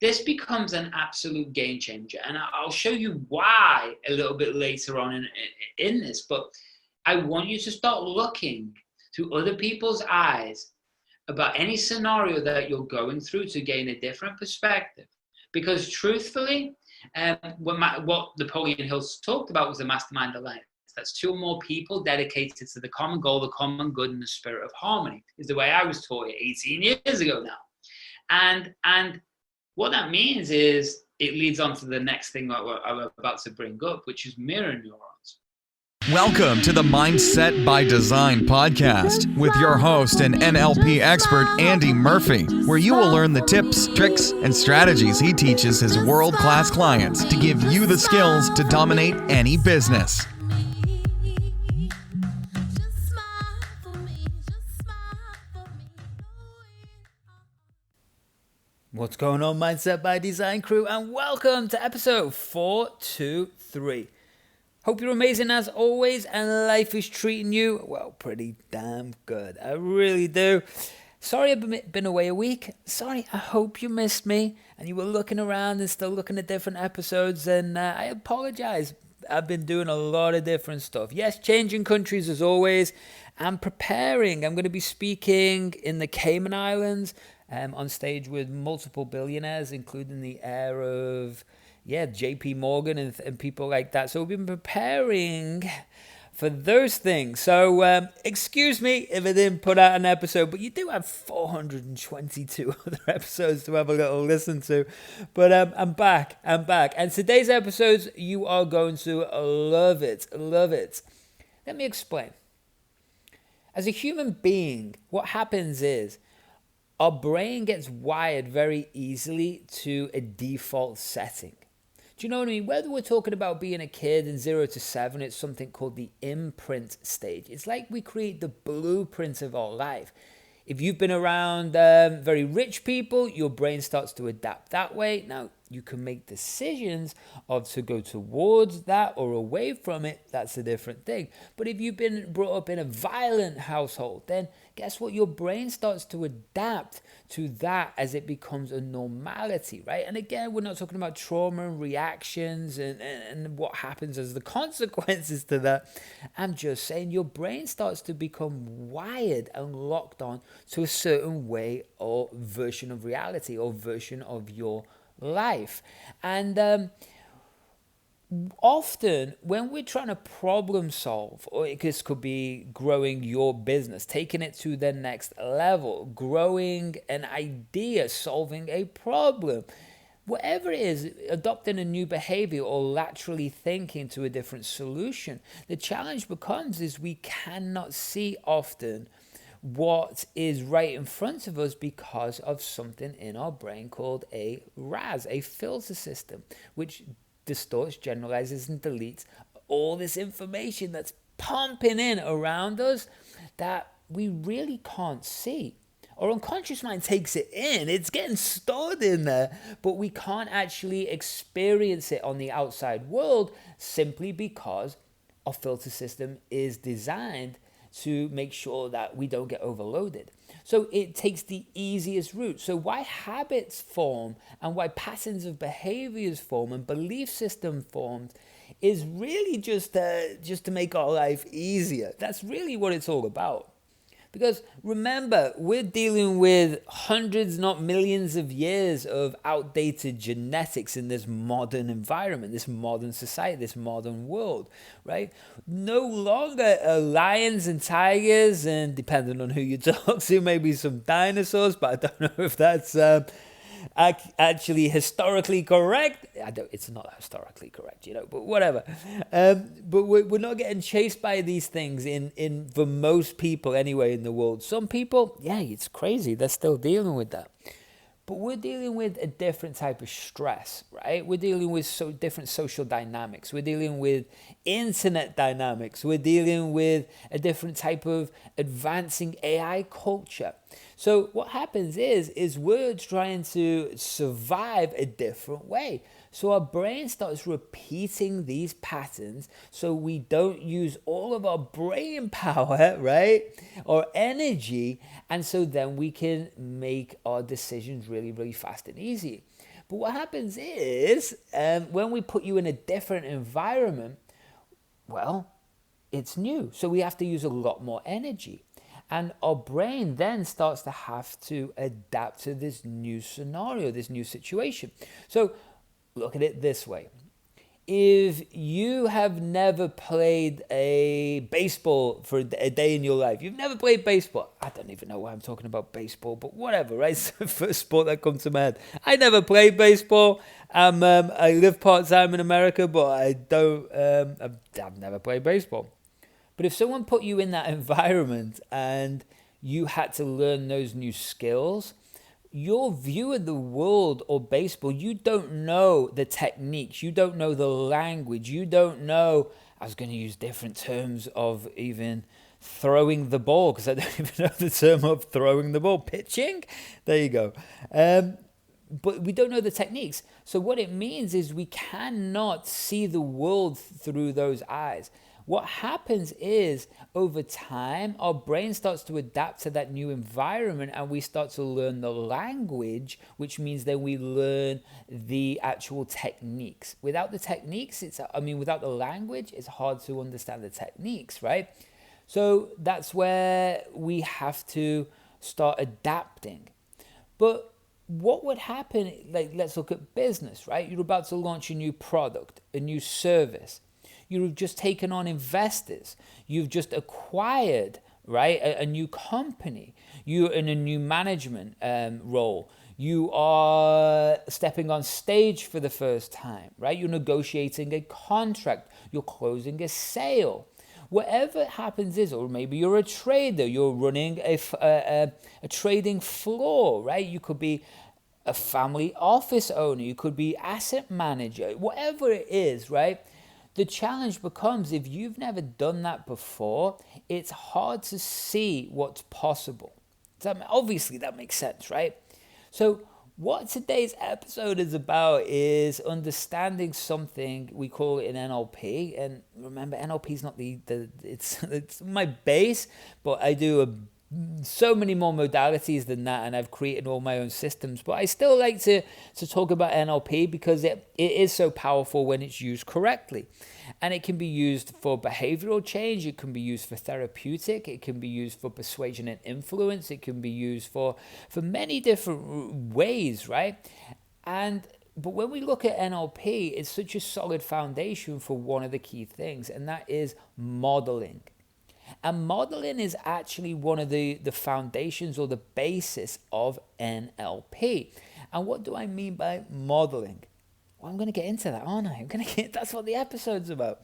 this becomes an absolute game changer. And I'll show you why a little bit later on in this. But I want you to start looking through other people's eyes about any scenario that you're going through to gain a different perspective. Because truthfully, what Napoleon Hill talked about was the mastermind alliance. That's two or more people dedicated to the common goal, the common good, and the spirit of harmony, is the way I was taught it 18 years ago now. And what that means is it leads on to the next thing that I'm about to bring up, which is mirror neurons. Welcome to the Mindset by Design podcast with your host and NLP expert, Andy Murphy, where you will learn the tips, tricks, and strategies he teaches his world-class clients to give you the skills to dominate any business. What's going on, Mindset by Design crew, and welcome to episode 423. Hope you're amazing as always and life is treating you, well, pretty damn good. I really do. Sorry I've been away a week. Sorry, I hope you missed me and you were looking around and still looking at different episodes, and I apologize. I've been doing a lot of different stuff. Yes, changing countries as always. I'm preparing. I'm going to be speaking in the Cayman Islands on stage with multiple billionaires, including the heir of, JP Morgan and people like that. So we've been preparing for those things. So excuse me if I didn't put out an episode, but you do have 422 other episodes to have a little listen to. But I'm back. And today's episodes, you are going to love it. Let me explain. As a human being, what happens is our brain gets wired very easily to a default setting. Do you know what I mean? Whether we're talking about being a kid in 0 to 7, it's something called the imprint stage. It's like we create the blueprint of our life. If you've been around very rich people, your brain starts to adapt that way. Now, you can make decisions of to go towards that or away from it. That's a different thing. But if you've been brought up in a violent household, then guess what? Your brain starts to adapt to that as it becomes a normality, right? And again, we're not talking about trauma and reactions and what happens as the consequences to that. I'm just saying your brain starts to become wired and locked on to a certain way or version of reality or version of your life. And often when we're trying to problem solve, or this could be growing your business, taking it to the next level, growing an idea, solving a problem, whatever it is, adopting a new behavior or laterally thinking to a different solution, the challenge becomes is we cannot see often what is right in front of us because of something in our brain called a RAS, a filter system, which distorts, generalizes, and deletes all this information that's pumping in around us that we really can't see. Our unconscious mind takes it in, it's getting stored in there, but we can't actually experience it on the outside world simply because our filter system is designed to make sure that we don't get overloaded. So it takes the easiest route. So why habits form and why patterns of behaviors form and belief system forms is really just to make our life easier. That's really what it's all about. Because remember, we're dealing with hundreds, not millions of years of outdated genetics in this modern environment, this modern society, this modern world, right? No longer are lions and tigers, and depending on who you talk to, maybe some dinosaurs, but I don't know if that's actually historically correct. It's not historically correct, but whatever. But we're not getting chased by these things in for most people anyway in the world. Some people, it's crazy. They're still dealing with that. But we're dealing with a different type of stress, right? We're dealing with different social dynamics. We're dealing with internet dynamics. We're dealing with a different type of advancing AI culture. So what happens is we're trying to survive a different way. So our brain starts repeating these patterns so we don't use all of our brain power, right? Or energy. And so then we can make our decisions really, really fast and easy. But what happens is, when we put you in a different environment, well, it's new. So we have to use a lot more energy. And our brain then starts to have to adapt to this new scenario, this new situation. So look at it this way. If you have never played a baseball for a day in your life, you've never played baseball. I don't even know why I'm talking about baseball, but whatever, right? It's the first sport that comes to my head. I never played baseball. I live part-time in America, but I've never played baseball. But if someone put you in that environment and you had to learn those new skills, your view of the world or baseball, you don't know the techniques, you don't know the language, you don't know, I was going to use different terms of even throwing the ball, because I don't even know the term of throwing the ball, pitching, there you go. But we don't know the techniques. So what it means is we cannot see the world through those eyes. What happens is, over time, our brain starts to adapt to that new environment and we start to learn the language, which means that we learn the actual techniques. Without the techniques, without the language, it's hard to understand the techniques, right? So that's where we have to start adapting. But what would happen, let's look at business, right? You're about to launch a new product, a new service. You've just taken on investors. You've just acquired, right, a new company. You're in a new management role. You are stepping on stage for the first time, right? You're negotiating a contract. You're closing a sale. Whatever happens is, or maybe you're a trader. You're running a trading floor, right? You could be a family office owner. You could be asset manager. Whatever it is, right? The challenge becomes, if you've never done that before, it's hard to see what's possible. So obviously that makes sense, right? So what today's episode is about is understanding something, we call it an NLP. And remember, NLP is not it's my base, but I do so many more modalities than that, and I've created all my own systems. But I still like to talk about NLP because it is so powerful when it's used correctly. And it can be used for behavioral change, it can be used for therapeutic, it can be used for persuasion and influence, it can be used for many different ways, right? But when we look at NLP, it's such a solid foundation for one of the key things, and that is modeling. And modeling is actually one of the foundations or the basis of NLP. And what do I mean by modeling? Well, I'm going to get into that, aren't I? That's what the episode's about.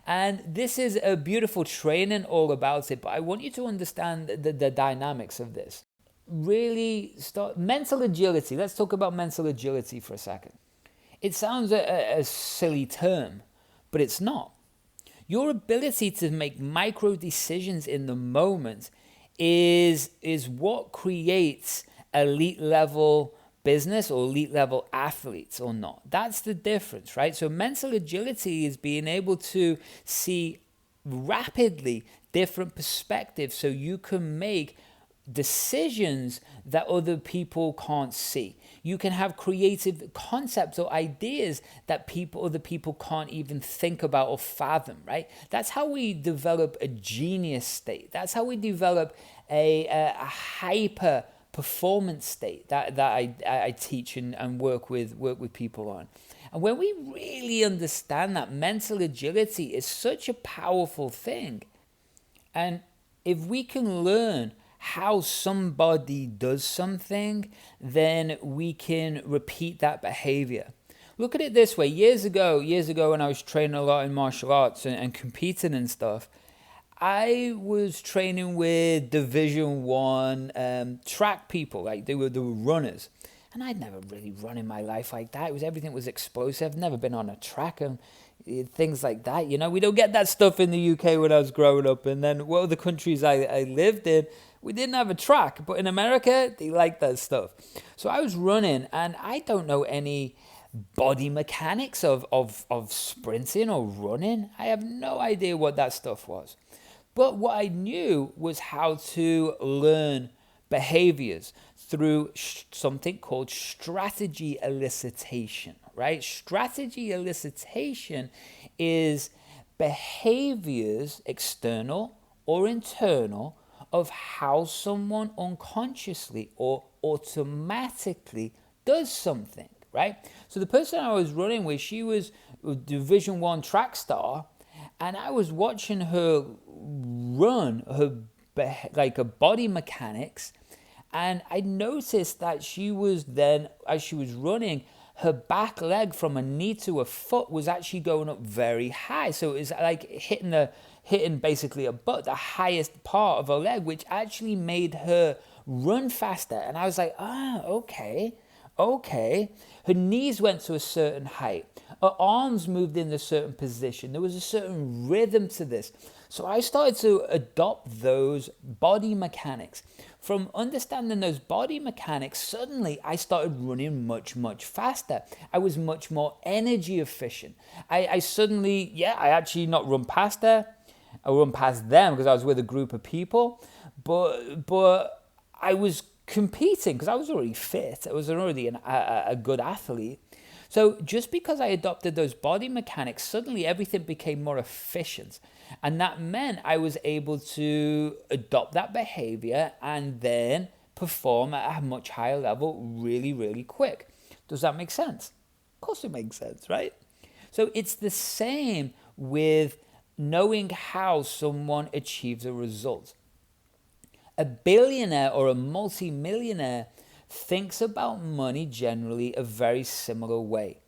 And this is a beautiful training all about it, but I want you to understand the dynamics of this. Really start mental agility. Let's talk about mental agility for a second. It sounds a silly term, but it's not. Your ability to make micro decisions in the moment is what creates elite level business or elite level athletes or not. That's the difference, right? So mental agility is being able to see rapidly different perspectives so you can make decisions that other people can't see. You can have creative concepts or ideas that other people can't even think about or fathom, right? That's how we develop a genius state. That's how we develop a hyper performance state that I teach and work with people on. And when we really understand that, mental agility is such a powerful thing. And if we can learn how somebody does something, then we can repeat that behavior. Look at it this way. Years ago when I was training a lot in martial arts and competing and stuff, I was training with Division 1 track people, like they were runners. And I'd never really run in my life like that. Everything was explosive. I've never been on a track and things like that. You know, we don't get that stuff in the UK when I was growing up. And then what other countries I lived in, we didn't have a track. But in America, they like that stuff. So I was running, and I don't know any body mechanics of sprinting or running. I have no idea what that stuff was. But what I knew was how to learn behaviors. through something called strategy elicitation, right? Strategy elicitation is behaviors, external or internal, of how someone unconsciously or automatically does something, right? So the person I was running with, she was a Division 1 track star, and I was watching her run her like her body mechanics, and I noticed that she was then, as she was running, her back leg from a knee to a foot was actually going up very high. So it was like hitting basically the highest part of her leg, which actually made her run faster. And I was like, okay. Her knees went to a certain height. Her arms moved in a certain position. There was a certain rhythm to this. So I started to adopt those body mechanics. From understanding those body mechanics, suddenly I started running much, much faster. I was much more energy efficient. I actually not run past her. I run past them because I was with a group of people. But I was competing because I was already fit. I was already a good athlete. So just because I adopted those body mechanics, suddenly everything became more efficient. And that meant I was able to adopt that behavior and then perform at a much higher level really, really quick. Does that make sense? Of course it makes sense, right? So it's the same with knowing how someone achieves a result. A billionaire or a multi-millionaire thinks about money generally a very similar way.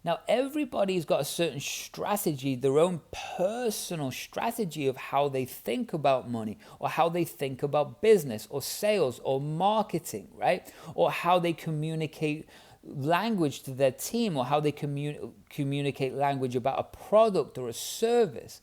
Now, everybody's got a certain strategy, their own personal strategy of how they think about money, or how they think about business or sales or marketing, right? Or how they communicate language to their team, or how they communicate language about a product or a service.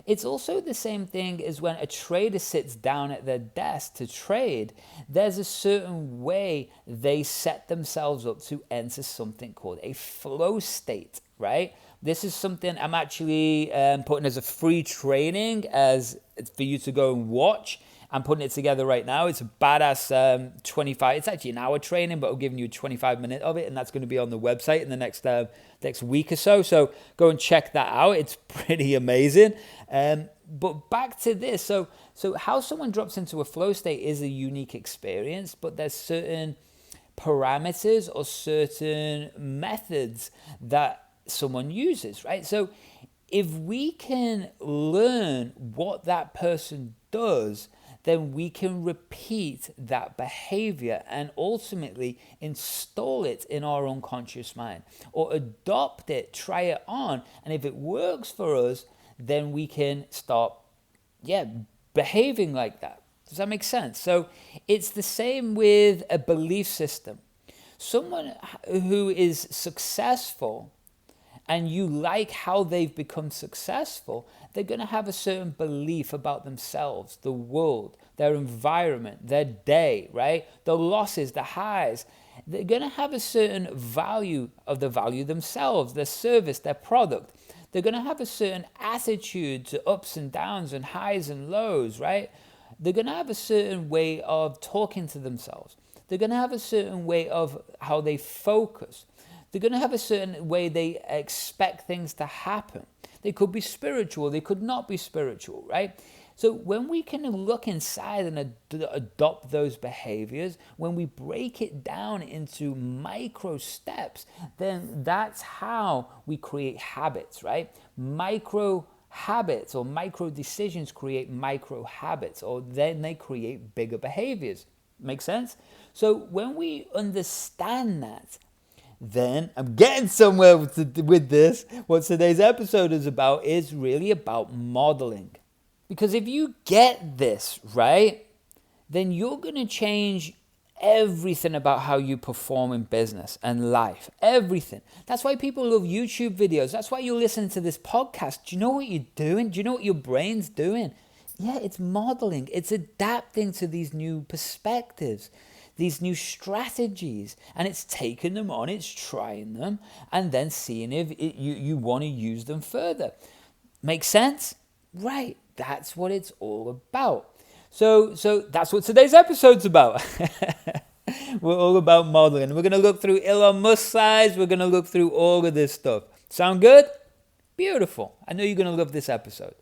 It's also the same thing as when a trader sits down at their desk to trade. There's a certain way they set themselves up to enter something called a flow state, right? This is something I'm actually putting as a free training as for you to go and watch. I'm putting it together right now. It's a badass 25. It's actually an hour training, but I'm giving you 25 minutes of it, and that's going to be on the website in the next week or so. So go and check that out. It's pretty amazing. But back to this. So how someone drops into a flow state is a unique experience, but there's certain parameters or certain methods that someone uses, right? So if we can learn what that person does, then we can repeat that behavior and ultimately install it in our unconscious mind, or adopt it, try it on. And if it works for us, then we can start, behaving like that. Does that make sense? So it's the same with a belief system. Someone who is successful and you like how they've become successful, they're going to have a certain belief about themselves, the world, their environment, their day, right? The losses, the highs. They're going to have a certain value of the value themselves, their service, their product. They're going to have a certain attitude to ups and downs and highs and lows, right? They're going to have a certain way of talking to themselves. They're going to have a certain way of how they focus. They're going to have a certain way they expect things to happen. They could be spiritual, they could not be spiritual, right? So when we can look inside and adopt those behaviors, when we break it down into micro steps, then that's how we create habits, right? Micro habits or micro decisions create micro habits, or then they create bigger behaviors. Make sense? So when we understand that, then I'm getting somewhere with this. What today's episode is about is really about modeling. Because if you get this, right, then you're going to change everything about how you perform in business and life. Everything. That's why people love YouTube videos. That's why you listen to this podcast. Do you know what you're doing? Do you know what your brain's doing? Yeah, it's modeling. It's adapting to these new perspectives, these new strategies, and it's taking them on, it's trying them, and then seeing if you want to use them further. Make sense? Right. That's what it's all about. So that's what today's episode's about. We're all about modeling. We're going to look through Elon Musk's eyes. We're going to look through all of this stuff. Sound good? Beautiful. I know you're going to love this episode.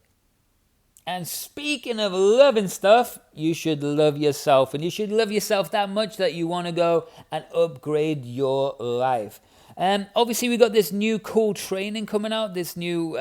And speaking of loving stuff, you should love yourself. And you should love yourself that much that you want to go and upgrade your life. Obviously, we got this new cool training coming out, this new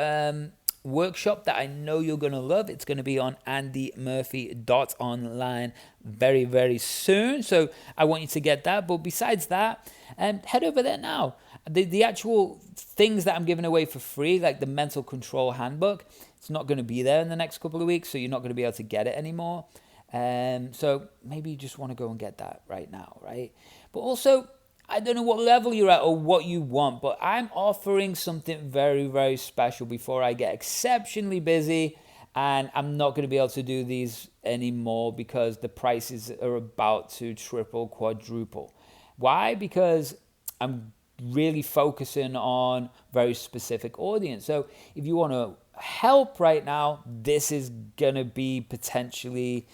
workshop that I know you're going to love. It's going to be on andymurphy.online very, very soon. So I want you to get that. But besides that, head over there now. The actual things that I'm giving away for free, like the Mental Control Handbook, it's not going to be there in the next couple of weeks, so you're not going to be able to get it anymore. So maybe you just want to go and get that right now, right? But also, I don't know what level you're at or what you want, but I'm offering something very, very special before I get exceptionally busy, and I'm not going to be able to do these anymore because the prices are about to triple, quadruple. Why? Because I'm really focusing on very specific audience. So if you want to help right now, this is going to be potentially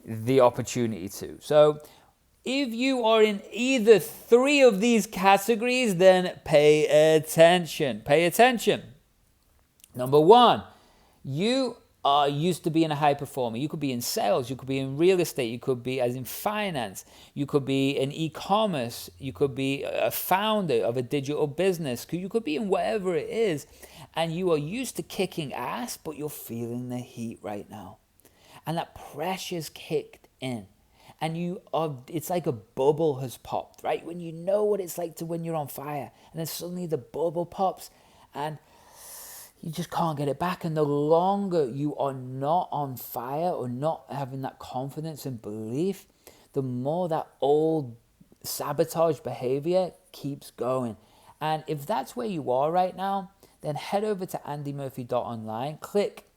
the opportunity to. So if you are in either three of these categories, then pay attention. Pay attention. Number one, you are used to being a high performer. You could be in sales, you could be in real estate, you could be as in finance, you could be in e-commerce, you could be a founder of a digital business, you could be in whatever it is, and you are used to kicking ass, but you're feeling the heat right now. And that pressure's kicked in. And it's like a bubble has popped, right? When you know what it's like to when you're on fire, and then suddenly the bubble pops, and you just can't get it back. And the longer you are not on fire or not having that confidence and belief, the more that old sabotage behavior keeps going. And if that's where you are right now, then head over to andymurphy.online, click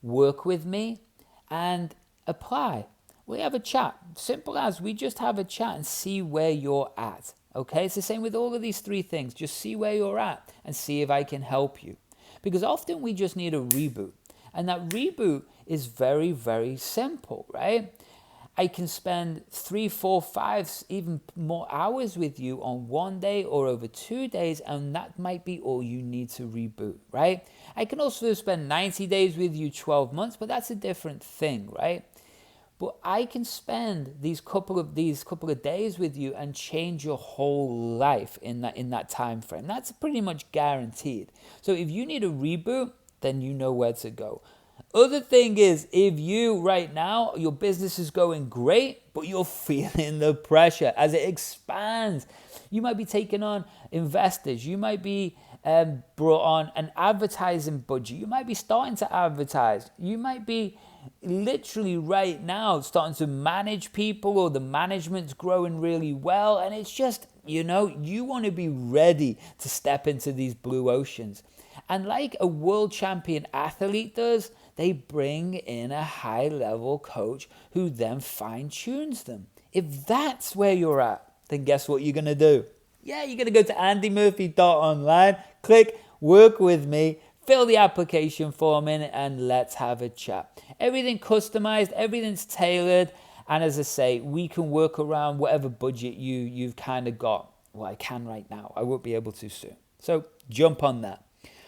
work with me, and apply. We have a chat. Simple as we just have a chat and see where you're at. Okay, it's the same with all of these three things. Just see where you're at and see if I can help you. Because often we just need a reboot. And that reboot is very, very simple, right? I can spend 3, 4, 5, even more hours with you on one day or over 2 days, and that might be all you need to reboot, right? I can also spend 90 days with you, 12 months, but that's a different thing, right? But I can spend these couple of days with you and change your whole life in that time frame. That's pretty much guaranteed. So if you need a reboot, then you know where to go. Other thing is, if you right now, your business is going great, but you're feeling the pressure as it expands. You might be taking on investors. You might be brought on an advertising budget. You might be starting to advertise. You might be literally right now starting to manage people, or the management's growing really well, and it's just, you want to be ready to step into these blue oceans. And like a world champion athlete does, they bring in a high level coach who then fine tunes them. If that's where you're at, then guess what you're going to do? Yeah, you're going to go to andymurphy.online, click work with me, fill the application form in, and let's have a chat. Everything customized, everything's tailored. And as I say, we can work around whatever budget you've kind of got. Well, I can right now. I won't be able to soon. So jump on that.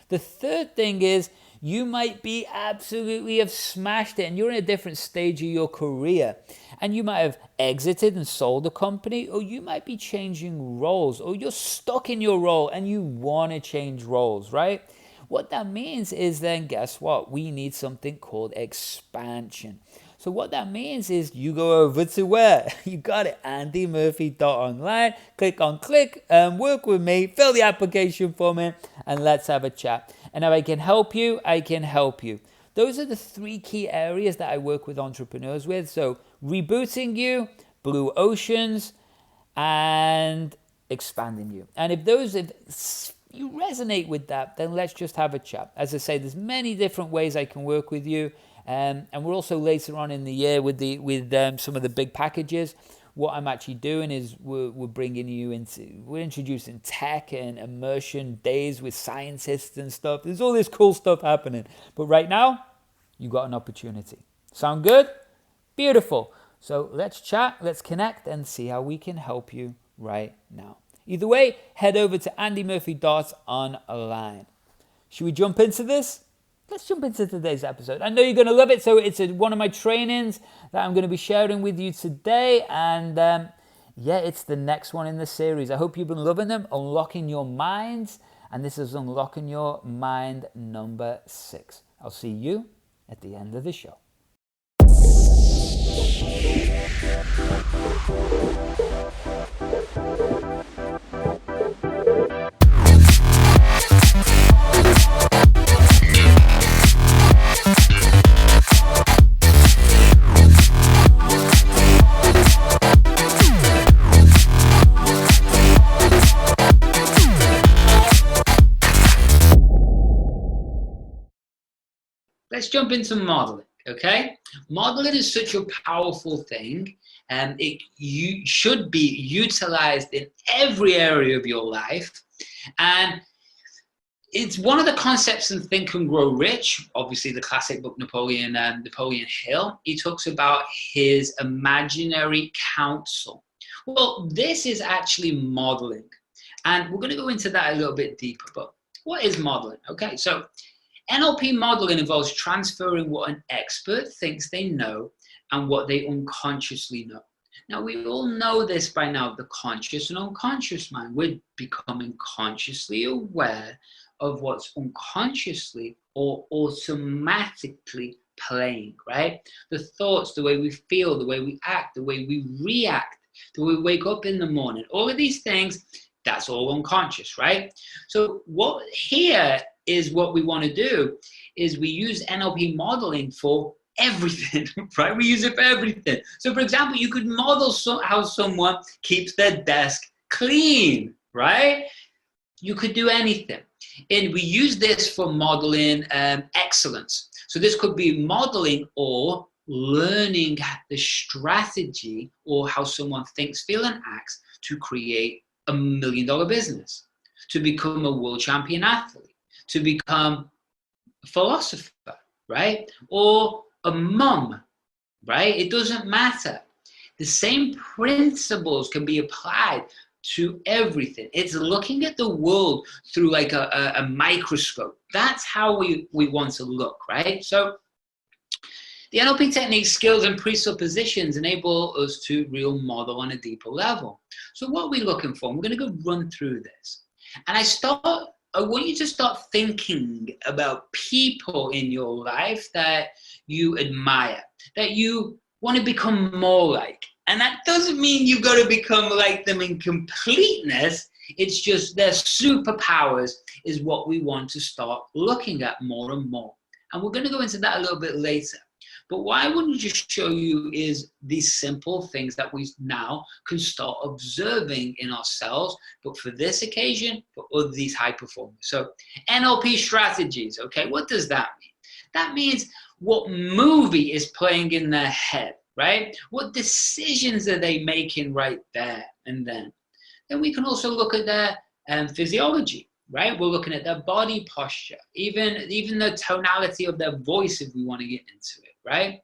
The third thing is, you might be absolutely have smashed it and you're in a different stage of your career. And you might have exited and sold a company, or you might be changing roles, or you're stuck in your role and you want to change roles, right? What that means is then, guess what? We need something called expansion. So what that means is you go over to where? You got it, andymurphy.online, click work with me, fill the application form in, and let's have a chat. And if I can help you, I can help you. Those are the 3 key areas that I work with entrepreneurs with. So rebooting you, blue oceans, and expanding you. And if you resonate with that, then let's just have a chat. As I say, there's many different ways I can work with you. And we're also later on in the year with some of the big packages. What I'm actually doing is we're introducing tech and immersion days with scientists and stuff. There's all this cool stuff happening. But right now, you got an opportunity. Sound good? Beautiful. So let's chat, let's connect, and see how we can help you right now. Either way, head over to andymurphy.online. Should we jump into this? Let's jump into today's episode. I know you're going to love it. So it's one of my trainings that I'm going to be sharing with you today. And yeah, it's the next one in the series. I hope you've been loving them. Unlocking Your Minds. And this is Unlocking Your Mind number 6. I'll see you at the end of the show. Let's jump into modeling, okay? Modeling is such a powerful thing, and you should be utilized in every area of your life. And it's one of the concepts in Think and Grow Rich, obviously the classic book Napoleon Hill. He talks about his imaginary council. Well, this is actually modeling. And we're going to go into that a little bit deeper. But what is modeling? Okay, so NLP modeling involves transferring what an expert thinks they know and what they unconsciously know. Now, we all know this by now, the conscious and unconscious mind. We're becoming consciously aware of what's unconsciously or automatically playing, right? The thoughts, the way we feel, the way we act, the way we react, the way we wake up in the morning, all of these things, that's all unconscious, right? So what here is what we want to do is we use NLP modeling for everything, right? We use it for everything. So for example, you could model how someone keeps their desk clean, right? You could do anything. And we use this for modeling excellence. So this could be modeling or learning the strategy or how someone thinks, feels, and acts to create $1 million business, to become a world champion athlete, to become a philosopher, right? Or a mum, right? It doesn't matter. The same principles can be applied to everything. It's looking at the world through like a microscope. That's how we want to look, right? So the NLP techniques, skills, and presuppositions enable us to real model on a deeper level. So what are we looking for? We're going to go run through this. And I want you to start thinking about people in your life that you admire, that you want to become more like. And that doesn't mean you've got to become like them in completeness. It's just their superpowers is what we want to start looking at more and more. And we're going to go into that a little bit later. But what I want to just show you is these simple things that we now can start observing in ourselves, but for this occasion, for other these high performers. So NLP strategies, okay, what does that mean? That means what movie is playing in their head, right? What decisions are they making right there and then? Then we can also look at their physiology, right? We're looking at their body posture, even the tonality of their voice if we want to get into it, right?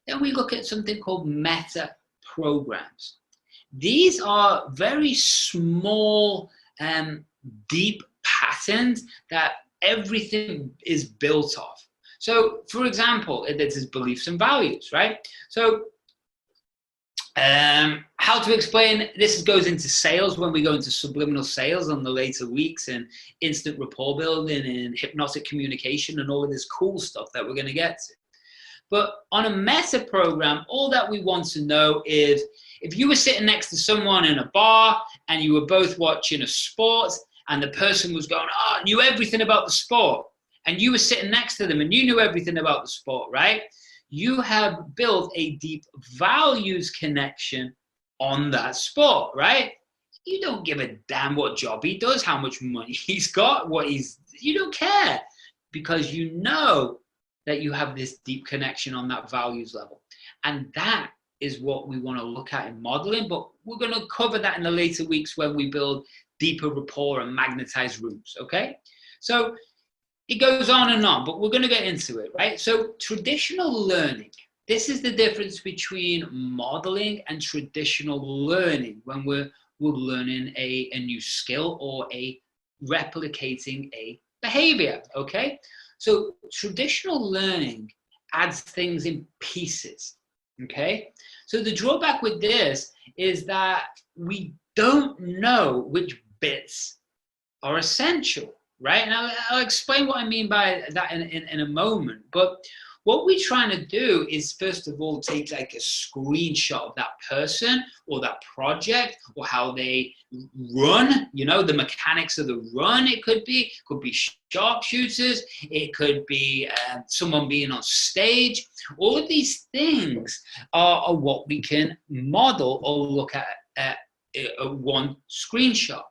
Then we look at something called meta programs. These are very small, deep patterns that everything is built off. So, for example, this is beliefs and values, right? So, how to explain this goes into sales when we go into subliminal sales on the later weeks and instant rapport building and hypnotic communication and all of this cool stuff that we're going to get to. But on a meta program, all that we want to know is if you were sitting next to someone in a bar and you were both watching a sport and the person was going, oh, knew everything about the sport, and you were sitting next to them and you knew everything about the sport, right? You have built a deep values connection on that sport, right? You don't give a damn what job he does, how much money he's got, you don't care because you know that you have this deep connection on that values level. And that is what we want to look at in modeling, but we're going to cover that in the later weeks when we build deeper rapport and magnetized rooms, okay? So it goes on and on, but we're going to get into it, right? So traditional learning, this is the difference between modeling and traditional learning when we're learning a new skill or replicating a behavior, okay? So traditional learning adds things in pieces, okay? So the drawback with this is that we don't know which bits are essential, right? And I'll explain what I mean by that in a moment. But what we're trying to do is, first of all, take like a screenshot of that person or that project or how they run, you know, the mechanics of the run. It could be sharpshooters. It could be someone being on stage. All of these things are what we can model or look at one screenshot.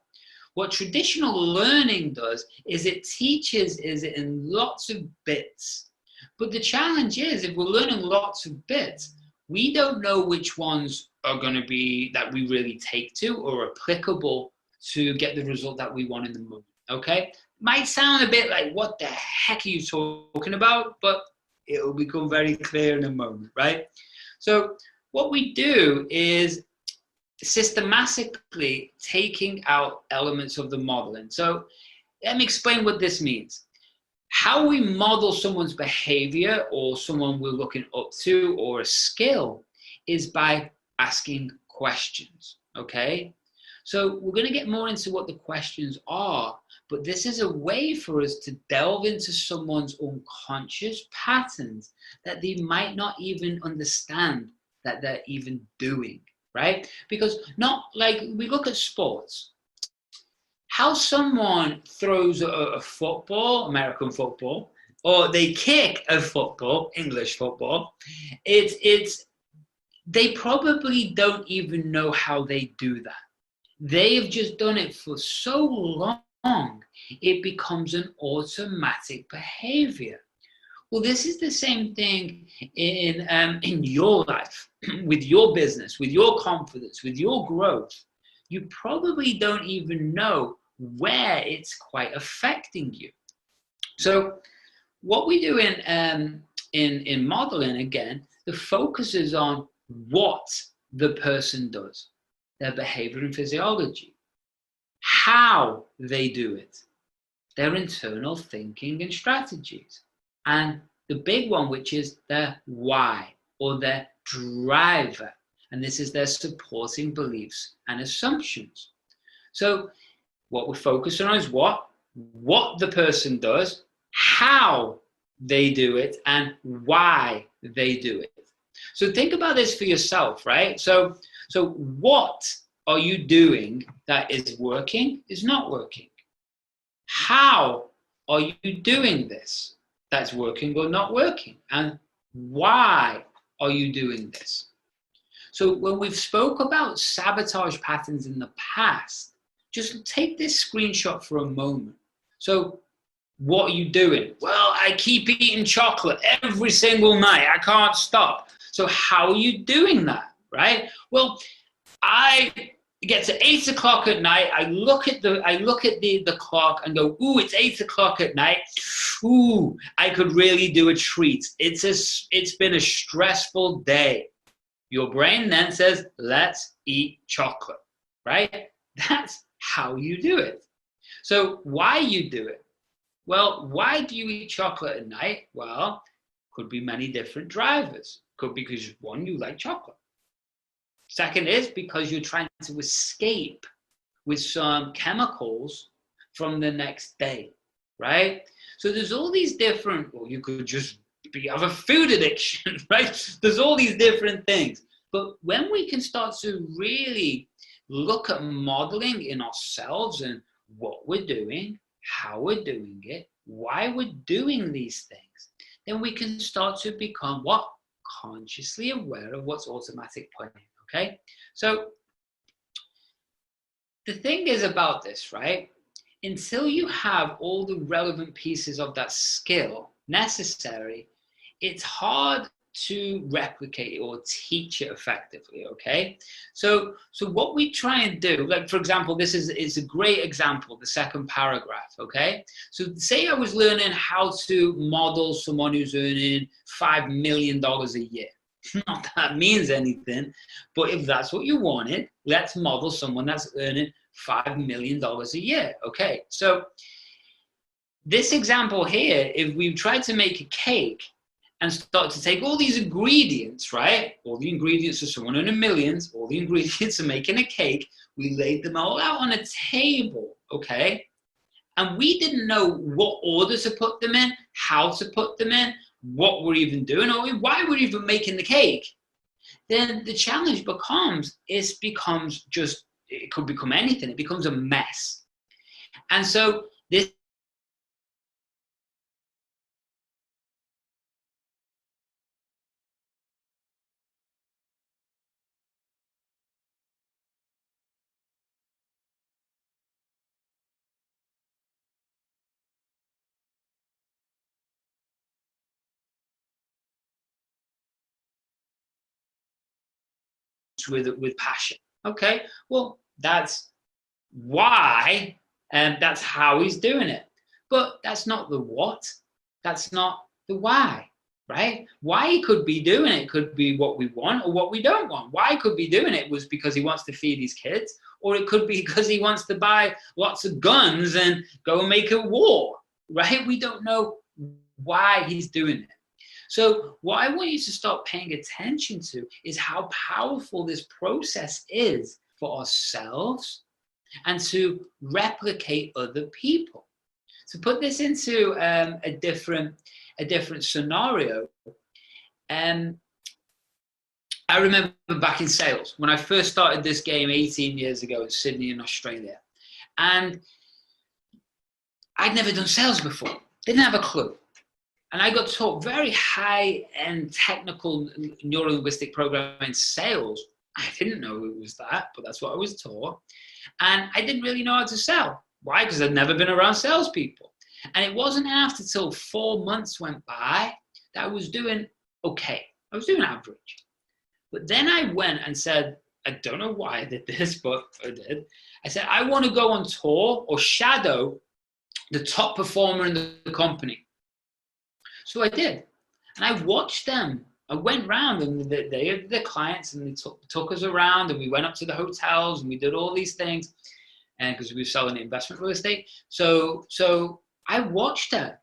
What traditional learning does is it teaches in lots of bits. But the challenge is, if we're learning lots of bits, we don't know which ones are going to be that we really take to or applicable to get the result that we want in the moment, okay? Might sound a bit like, what the heck are you talking about? But it'll become very clear in a moment, right? So what we do is systematically taking out elements of the modeling. So let me explain what this means. How we model someone's behavior or someone we're looking up to or a skill is by asking questions, okay? So we're going to get more into what the questions are, but this is a way for us to delve into someone's unconscious patterns that they might not even understand that they're even doing, right? Because not like we look at sports. How someone throws a football, American football, or they kick a football, English football, they probably don't even know how they do that. They've just done it for so long, it becomes an automatic behavior. Well, this is the same thing in your life, with your business, with your confidence, with your growth. You probably don't even know where it's quite affecting you. So what we do in modeling, again, the focus is on what the person does, their behavior and physiology, how they do it, their internal thinking and strategies, and the big one, which is their why or their driver. And this is their supporting beliefs and assumptions. So what we're focusing on is what the person does, how they do it, and why they do it. So think about this for yourself, right? So what are you doing that is working, is not working? How are you doing this that's working or not working? And why are you doing this? So when we've spoke about sabotage patterns in the past, just take this screenshot for a moment. So what are you doing? Well, I keep eating chocolate every single night. I can't stop. So how are you doing that, right? Well, I get to 8 o'clock at night. I look at the clock and go, ooh, it's 8 o'clock at night. Ooh, I could really do a treat. It's been a stressful day. Your brain then says, let's eat chocolate, right? That's how you do it. So why you do it? Well, why do you eat chocolate at night? Well, could be many different drivers. Could be because, one, you like chocolate. Second is because you're trying to escape with some chemicals from the next day, right? So there's all these different, or you could just have a food addiction, right? There's all these different things. But when we can start to really look at modeling in ourselves and what we're doing, how we're doing it, why we're doing these things, then we can start to become what? Consciously aware of what's automatic planning, okay? So the thing is about this, right? Until you have all the relevant pieces of that skill necessary, it's hard to replicate or teach it effectively, okay? So what we try and do, like for example, this is a great example, the second paragraph, okay? So say I was learning how to model someone who's earning $5 million a year, Not that that means anything, but if that's what you wanted, let's model someone that's earning $5 million a year. Okay, so this example here, if we tried to make a cake and start to take all these ingredients, right? All the ingredients of someone earning millions, all the ingredients of making a cake, we laid them all out on a table, okay? And we didn't know what order to put them in, how to put them in, what we're even doing, or why we're even making the cake. Then the challenge becomes just, it could become anything. It becomes a mess. And so this with passion. Okay, well, that's why, and that's how he's doing it. But that's not the what. That's not the why, right? Why he could be doing it could be what we want or what we don't want. Why he could be doing it was because he wants to feed his kids, or it could be because he wants to buy lots of guns and go and make a war, right? We don't know why he's doing it. So what I want you to start paying attention to is how powerful this process is for ourselves and to replicate other people. To put this into a different scenario, I remember back in sales when I first started this game 18 years ago in Sydney in Australia, and I'd never done sales before, didn't have a clue. And I got taught very high-end technical neuro-linguistic program in sales. I didn't know it was that, but that's what I was taught. And I didn't really know how to sell. Why? Because I'd never been around salespeople. And it wasn't after till 4 months went by that I was doing okay. I was doing average. But then I went and said, I don't know why I did this, but I did. I said, I want to go on tour or shadow the top performer in the company. So I did, and I watched them. I went around, and they had the clients, and they took us around, and we went up to the hotels, and we did all these things, and because we were selling investment real estate. So I watched her.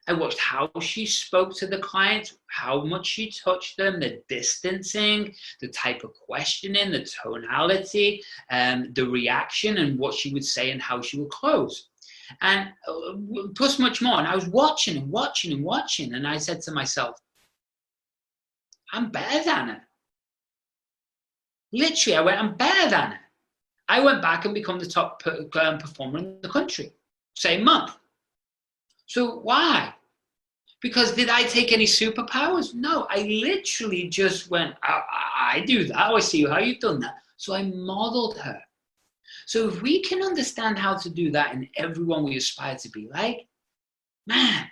I watched how she spoke to the clients, how much she touched them, the distancing, the type of questioning, the tonality, the reaction, and what she would say and how she would close. And plus much more. And I was watching and watching and watching. And I said to myself, I'm better than her. Literally, I'm better than her. I went back and become the top performer in the country, same month. So why? Because did I take any superpowers? No, I literally just went, I do that. Oh, I see how you've done that. So I modeled her. So if we can understand how to do that in everyone we aspire to be like, man,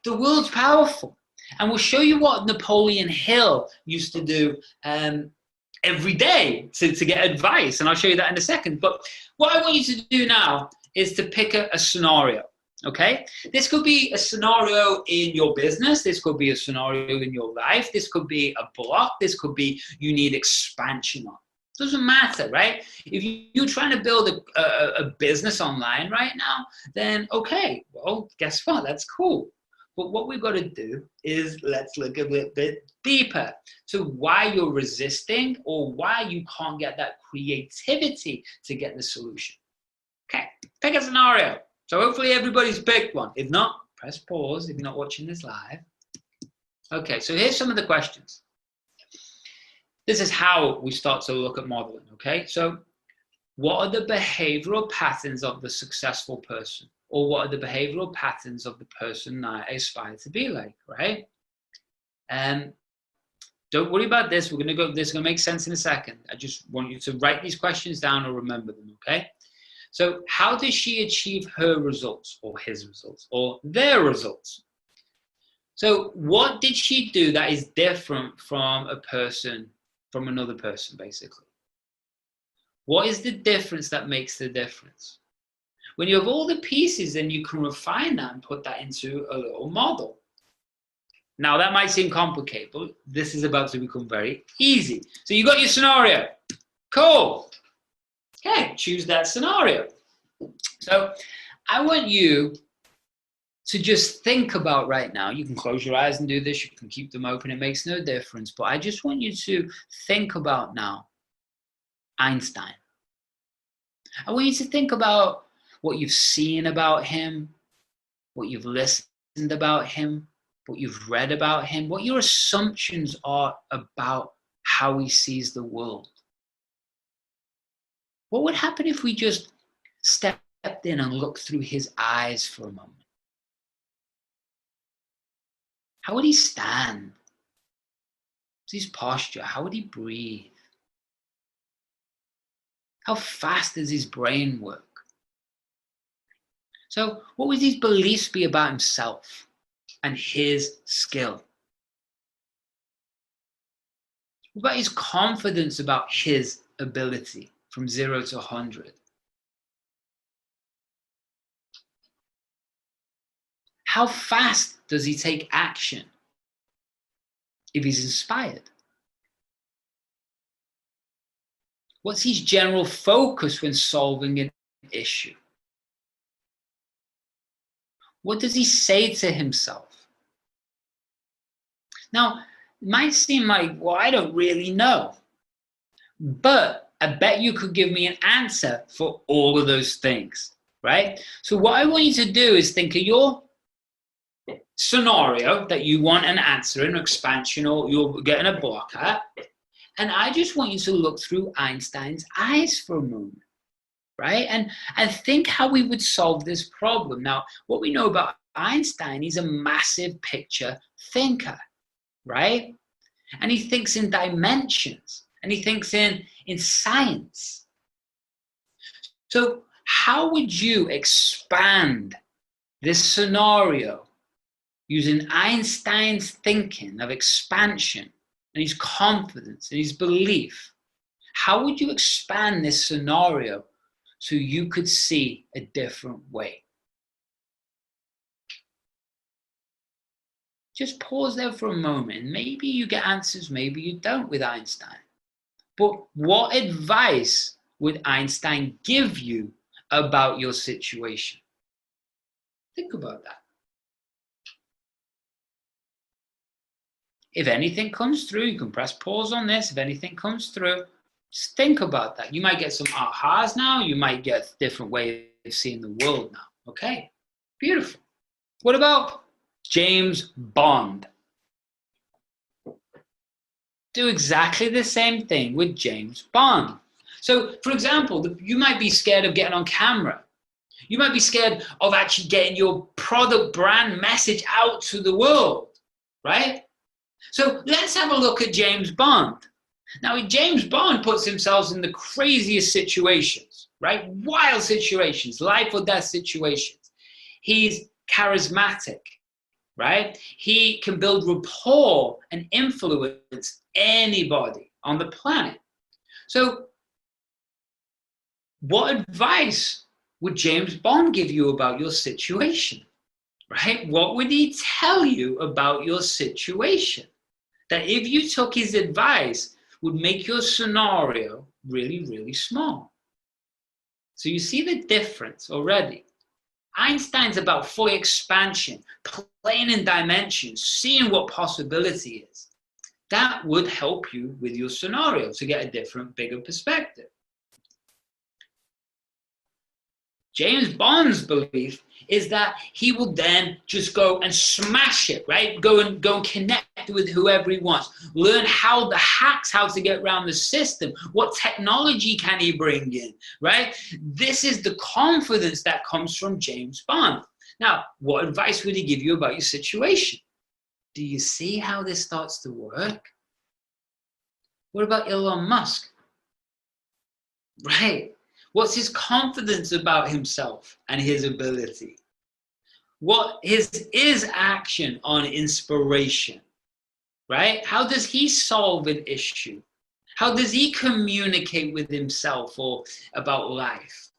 the world's powerful. And we'll show you what Napoleon Hill used to do every day to get advice. And I'll show you that in a second. But what I want you to do now is to pick a scenario, okay? This could be a scenario in your business. This could be a scenario in your life. This could be a block. This could be you need expansion on. Doesn't matter, right? If you're trying to build a business online right now, then okay, well, guess what? That's cool. But what we've got to do is let's look a little bit deeper to why you're resisting or why you can't get that creativity to get the solution. Okay, pick a scenario. So hopefully everybody's picked one. If not, press pause if you're not watching this live. Okay, so here's some of the questions. This is how we start to look at modeling, okay? So what are the behavioral patterns of the successful person? Or what are the behavioral patterns of the person that I aspire to be like, right? And don't worry about this. We're going to go, this is going to make sense in a second. I just want you to write these questions down or remember them, okay? So how does she achieve her results or his results or their results? So what did she do that is different from a person, from another person, basically? What is the difference that makes the difference? When you have all the pieces, then you can refine that and put that into a little model. Now that might seem complicated, but this is about to become very easy. So you got your scenario. Cool. Okay, choose that scenario. So I want you to just think about right now. You can close your eyes and do this. You can keep them open. It makes no difference. But I just want you to think about now Einstein. I want you to think about what you've seen about him, what you've listened about him, what you've read about him, what your assumptions are about how he sees the world. What would happen if we just stepped in and looked through his eyes for a moment? How would he stand? What's his posture? How would he breathe? How fast does his brain work? So what would his beliefs be about himself and his skill? What about his confidence about his ability from 0 to 100? How fast does he take action if he's inspired? What's his general focus when solving an issue? What does he say to himself? Now, it might seem like, well, I don't really know. But I bet you could give me an answer for all of those things, right? So what I want you to do is think of your scenario that you want an answer in, expansion, or you're getting a block at. And I just want you to look through Einstein's eyes for a moment, right? And think how we would solve this problem. Now, what we know about Einstein, he's a massive picture thinker, right? And he thinks in dimensions, and he thinks in science. So how would you expand this scenario using Einstein's thinking of expansion and his confidence and his belief? How would you expand this scenario so you could see a different way? Just pause there for a moment. Maybe you get answers, maybe you don't with Einstein. But what advice would Einstein give you about your situation? Think about that. If anything comes through, you can press pause on this. If anything comes through, just think about that. You might get some ahas now. You might get a different way of seeing the world now. Okay, beautiful. What about James Bond? Do exactly the same thing with James Bond. So, for example, you might be scared of getting on camera. You might be scared of actually getting your product brand message out to the world, right? So let's have a look at James Bond. Now, James Bond puts himself in the craziest situations, right? Wild situations, life or death situations. He's charismatic, right? He can build rapport and influence anybody on the planet. So what advice would James Bond give you about your situation, right? What would he tell you about your situation that if you took his advice would make your scenario really, really small? So you see the difference already. Einstein's about full expansion, playing in dimensions, seeing what possibility is. That would help you with your scenario to get a different, bigger perspective. James Bond's belief is that he will then just go and smash it, right? Go and connect with whoever he wants. Learn how the hacks, how to get around the system. What technology can he bring in, right? This is the confidence that comes from James Bond. Now, what advice would he give you about your situation? Do you see how this starts to work? What about Elon Musk? Right. What's his confidence about himself and his ability? What is his action on inspiration? Right? How does he solve an issue? How does he communicate with himself or about life?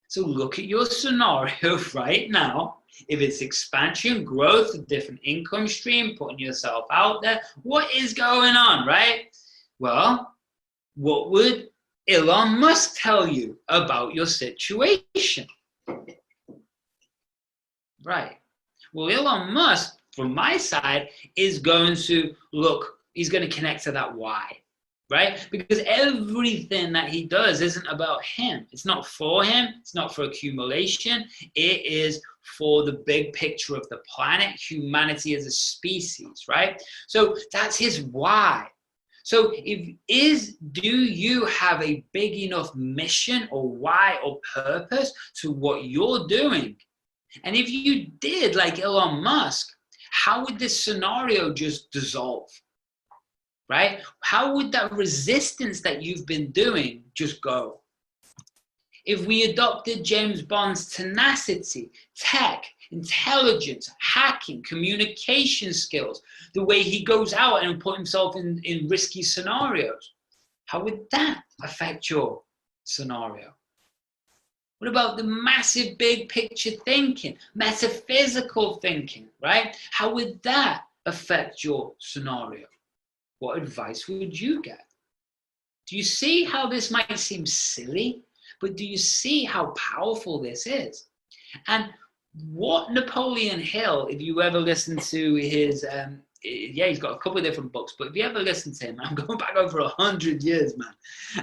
So look at your scenario right now If it's expansion, growth, a different income stream, putting yourself out there, what is going on, right? Well, what would Elon Musk tell you about your situation? Right. Well, Elon Musk, from my side, is going to look, he's going to connect to that why, right? Because everything that he does isn't about him. It's not for him. It's not for accumulation. It is for the big picture of the planet, humanity as a species, right? So that's his why. So do you have a big enough mission or why or purpose to what you're doing? And if you did, like Elon Musk, how would this scenario just dissolve, right? How would that resistance that you've been doing just go? If we adopted James Bond's tenacity, tech, intelligence, hacking, communication skills, the way he goes out and put himself in risky scenarios, how would that affect your scenario? What about the massive big picture thinking, metaphysical thinking, right? How would that affect your scenario? What advice would you get? Do you see how this might seem silly, but do you see how powerful this is? And what Napoleon Hill, if you ever listen to his, he's got a couple of different books, but if you ever listen to him, I'm going back over 100 years, man.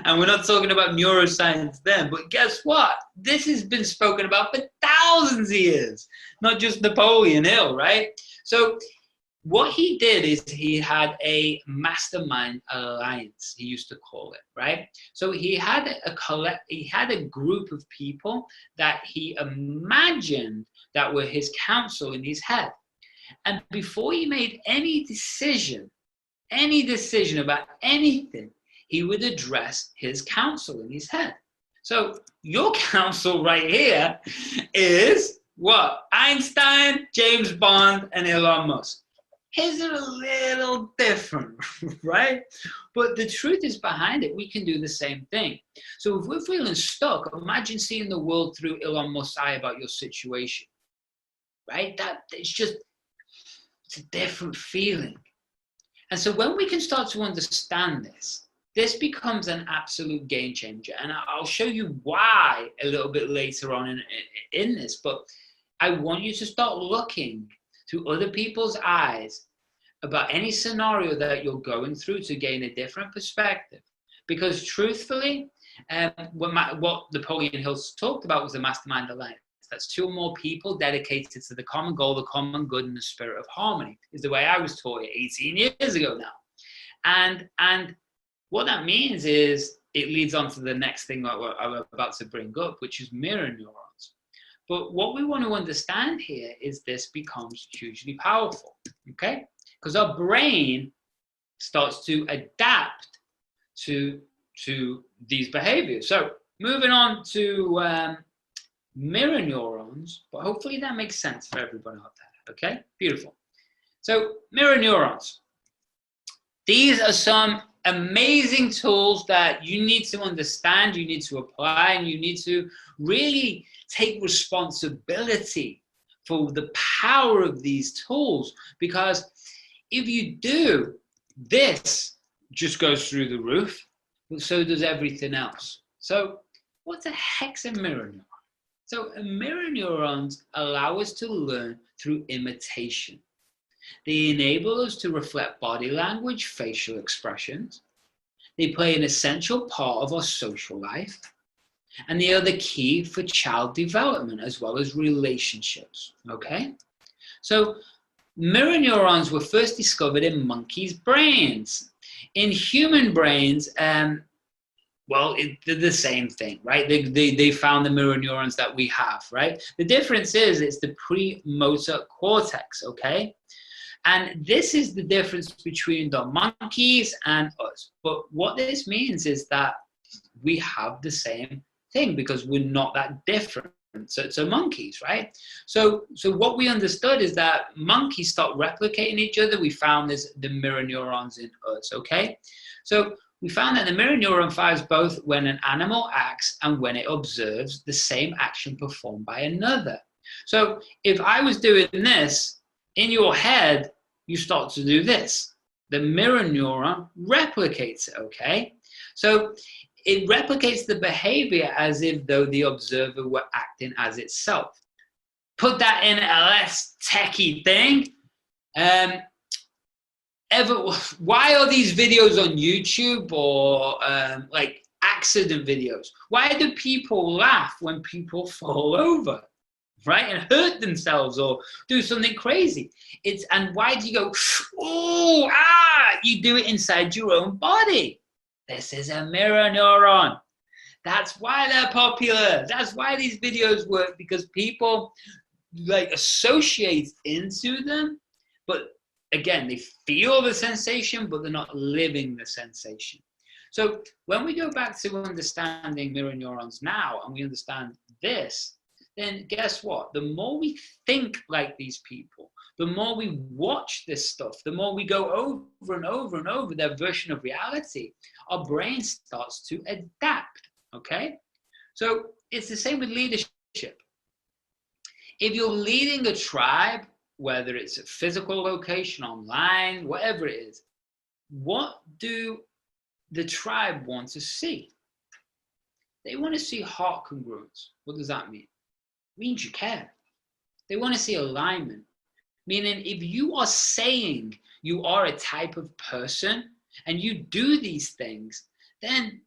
And we're not talking about neuroscience then, but guess what? This has been spoken about for thousands of years, not just Napoleon Hill, right? So what he did is he had a mastermind alliance, he used to call it, right? So he had a group of people that he imagined that were his counsel in his head. And before he made any decision about anything, he would address his counsel in his head. So your counsel right here is what? Einstein, James Bond, and Elon Musk. His are a little different, right? But the truth is behind it, we can do the same thing. So if we're feeling stuck, imagine seeing the world through Elon Musk's eye about your situation, right? It's a different feeling. And so when we can start to understand this becomes an absolute game changer. And I'll show you why a little bit later on in this, but I want you to start looking to other people's eyes about any scenario that you're going through to gain a different perspective. Because truthfully, what Napoleon Hill talked about was the mastermind alliance. That's two or more people dedicated to the common goal, the common good, and the spirit of harmony, is the way I was taught it 18 years ago now. And what that means is it leads on to the next thing that I'm about to bring up, which is mirror neurons. But what we want to understand here is this becomes hugely powerful, okay? Because our brain starts to adapt to these behaviors. So moving on to mirror neurons, but hopefully that makes sense for everyone out there, okay? Beautiful. So mirror neurons. These are some amazing tools that you need to understand, you need to apply, and you need to really take responsibility for the power of these tools. Because if you do, this just goes through the roof, but so does everything else. So what the heck's a mirror neuron? So mirror neurons allow us to learn through imitation. They enable us to reflect body language, facial expressions. They play an essential part of our social life. And they are the key for child development as well as relationships, okay? So mirror neurons were first discovered in monkeys' brains. In human brains, they're the same thing, right? They found the mirror neurons that we have, right? The difference is it's the premotor cortex, okay? And this is the difference between the monkeys and us. But what this means is that we have the same thing because we're not that different. So monkeys, right? So what we understood is that monkeys start replicating each other. We found the mirror neurons in us, okay? So we found that the mirror neuron fires both when an animal acts and when it observes the same action performed by another. So if I was doing this, in your head, you start to do this. The mirror neuron replicates it, okay? So it replicates the behavior as if though the observer were acting as itself. Put that in a less techie thing. Why are these videos on YouTube or like accident videos? Why do people laugh when people fall over, right, and hurt themselves or do something crazy? And why do you go, oh, ah? You do it inside your own body. This is a mirror neuron. That's why they're popular. That's why these videos work, because people like associate into them, but again, they feel the sensation, but they're not living the sensation. So when we go back to understanding mirror neurons now, and we understand this, then guess what? The more we think like these people, the more we watch this stuff, the more we go over and over and over their version of reality, our brain starts to adapt, okay? So it's the same with leadership. If you're leading a tribe, whether it's a physical location, online, whatever it is, what do the tribe want to see? They want to see heart congruence. What does that mean? It means you care. They want to see alignment. Meaning, if you are saying you are a type of person and you do these things, then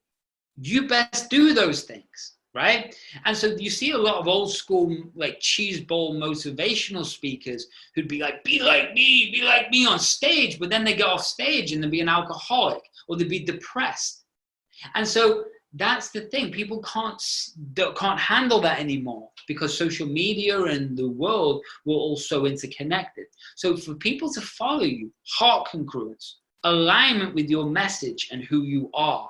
you best do those things, right? And so you see a lot of old school, like cheese bowl motivational speakers who'd be like me on stage, but then they get off stage and they'd be an alcoholic or they'd be depressed. And so that's the thing. People can't handle that anymore because social media and the world were all so interconnected. So for people to follow you, heart congruence, alignment with your message and who you are.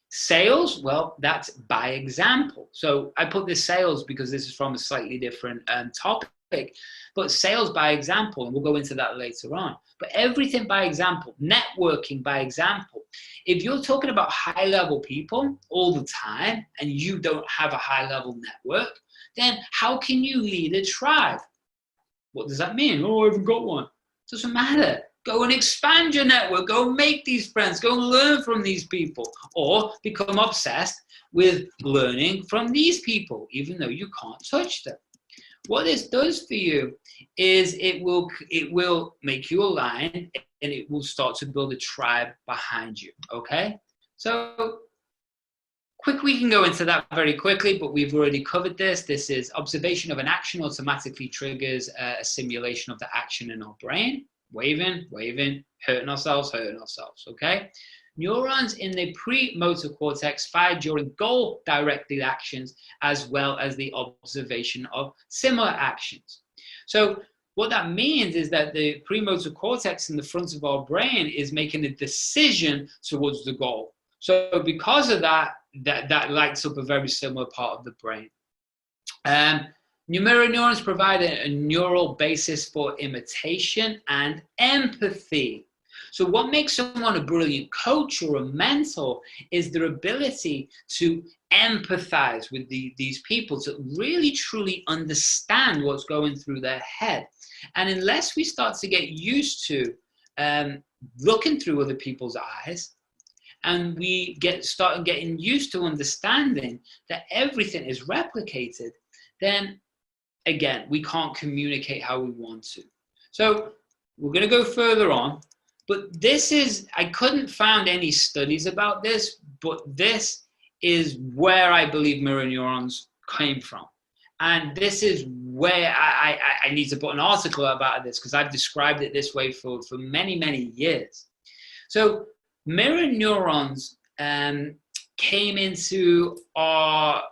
Sales, well, that's by example. So I put this sales because this is from a slightly different topic, but sales by example, and we'll go into that later on. But everything by example, networking by example. If you're talking about high-level people all the time and you don't have a high-level network, then how can you lead a tribe? What does that mean? Oh, I haven't got one. Doesn't matter. Go and expand your network. Go and make these friends. Go and learn from these people. Or become obsessed with learning from these people, even though you can't touch them. What this does for you is it will make you align and it will start to build a tribe behind you, okay? So we can go into that very quickly, but we've already covered this. This is observation of an action automatically triggers a simulation of the action in our brain. Waving, hurting ourselves, okay? Neurons in the premotor cortex fire during goal-directed actions as well as the observation of similar actions. So what that means is that the premotor cortex in the front of our brain is making a decision towards the goal. So because of that lights up a very similar part of the brain. Mirror neurons provide a neural basis for imitation and empathy. So what makes someone a brilliant coach or a mentor is their ability to empathize with these people, to really truly understand what's going through their head. And unless we start to get used to looking through other people's eyes, and we start getting used to understanding that everything is replicated, then again, we can't communicate how we want to. So we're going to go further on, but this is, I couldn't find any studies about this, but this is where I believe mirror neurons came from. And this is where I need to put an article about this because I've described it this way for many, many years. So mirror neurons came into our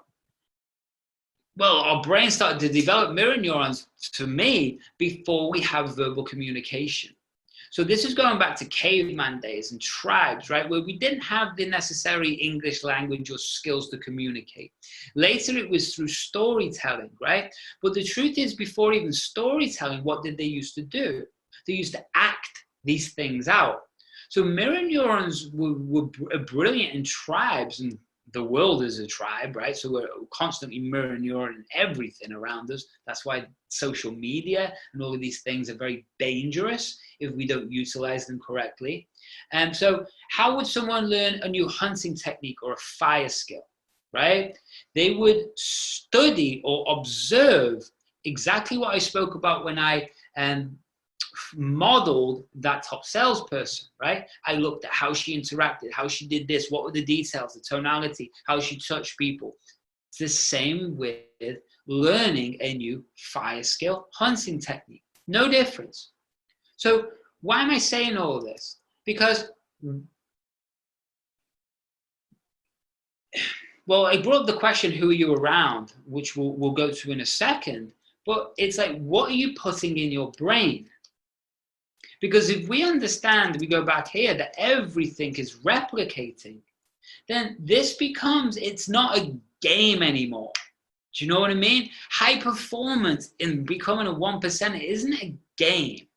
brain started to develop mirror neurons, to me, before we have verbal communication. So this is going back to caveman days and tribes, right, where we didn't have the necessary English language or skills to communicate. Later, it was through storytelling, right? But the truth is, before even storytelling, what did they used to do? They used to act these things out. So mirror neurons were brilliant in tribes and the world is a tribe, right? So we're constantly mirroring everything around us. That's why social media and all of these things are very dangerous if we don't utilize them correctly. And so how would someone learn a new hunting technique or a fire skill, right? They would study or observe exactly what I spoke about when I modeled that top salesperson, right? I looked at how she interacted, how she did this, what were the details, the tonality, how she touched people. It's the same with learning a new fire skill, hunting technique. No difference. So why am I saying all this? Because, well, I brought up the question, who are you around, which we'll go to in a second, but it's like, what are you putting in your brain? Because if we understand, we go back here, that everything is replicating, then this becomes, it's not a game anymore. Do you know what I mean? High performance in becoming a 1% isn't a game.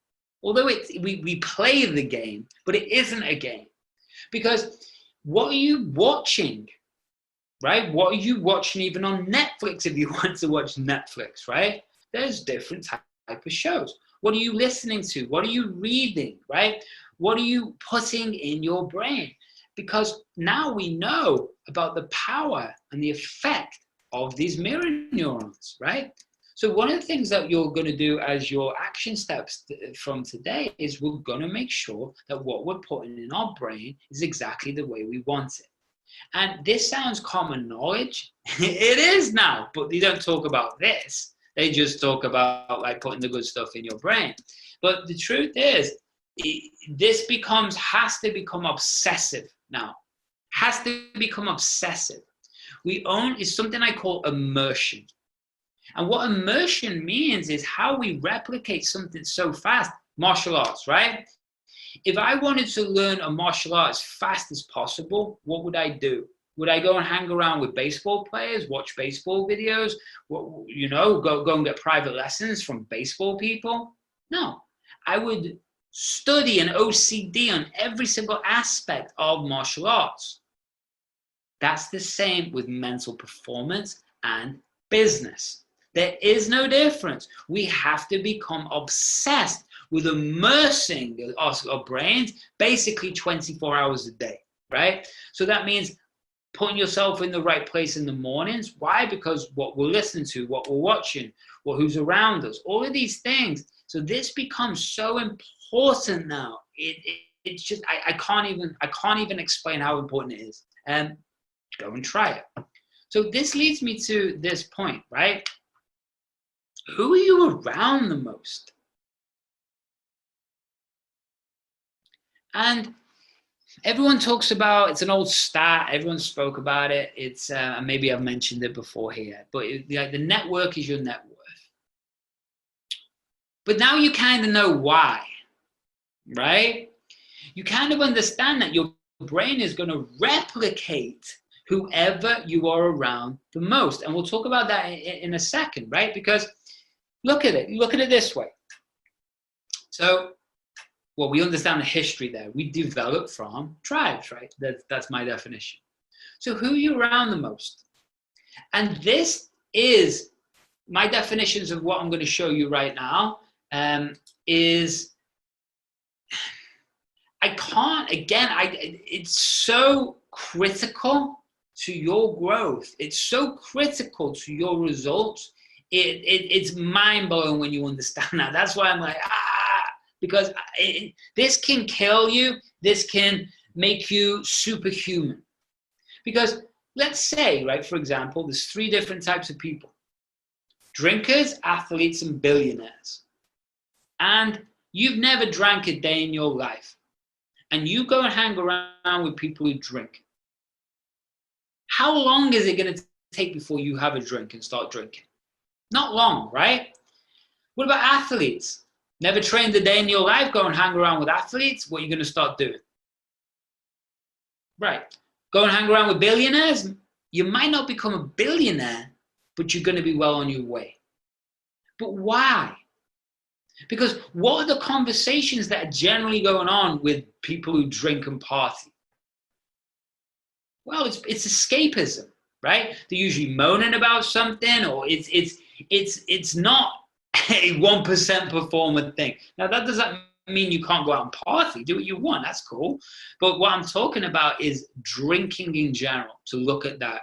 Although we play the game, but it isn't a game. Because what are you watching, right? What are you watching even on Netflix if you want to watch Netflix, right? There's different type of shows. What are you listening to? What are you reading, right? What are you putting in your brain? Because now we know about the power and the effect of these mirror neurons, right? So one of the things that you're going to do as your action steps from today is we're going to make sure that what we're putting in our brain is exactly the way we want it. And this sounds common knowledge. It is now, but they don't talk about this. They just talk about like putting the good stuff in your brain. But the truth is, this has to become obsessive now. Has to become obsessive. It's something I call immersion. And what immersion means is how we replicate something so fast. Martial arts, right? If I wanted to learn a martial art as fast as possible, what would I do? Would I go and hang around with baseball players, watch baseball videos, go and get private lessons from baseball people? No, I would study an OCD on every single aspect of martial arts. That's the same with mental performance and business. There is no difference. We have to become obsessed with immersing our brains basically 24 hours a day, right? So that means putting yourself in the right place in the mornings. Why? Because what we're listening to, what we're watching, who's around us, all of these things. So this becomes so important now. It's just I can't even explain how important it is. Go and try it. So this leads me to this point, right? Who are you around the most? And everyone talks about, it's an old stat, everyone spoke about it. It's maybe I've mentioned it before here, but the network is your net worth. But now you kind of know why, right? You kind of understand that your brain is going to replicate whoever you are around the most. And we'll talk about that in a second, right? Because look at it this way. So, well, we understand the history there. We develop from tribes, right? That's my definition. So who are you around the most? And this is my definitions of what I'm going to show you right now. It's so critical to your growth. It's so critical to your results. It's mind-blowing when you understand that. That's why I'm like, because this can kill you. This can make you superhuman. Because let's say, right, for example, there's 3 different types of people: drinkers, athletes, and billionaires. And you've never drank a day in your life. And you go and hang around with people who drink. How long is it going to take before you have a drink and start drinking? Not long, right? What about athletes? Never trained a day in your life, go and hang around with athletes, what are you going to start doing? Right. Go and hang around with billionaires. You might not become a billionaire, but you're going to be well on your way. But why? Because what are the conversations that are generally going on with people who drink and party? Well, it's escapism, right? They're usually moaning about something, or it's not a 1% performer thing. Now, that doesn't mean you can't go out and party, do what you want, that's cool. But what I'm talking about is drinking in general, to look at that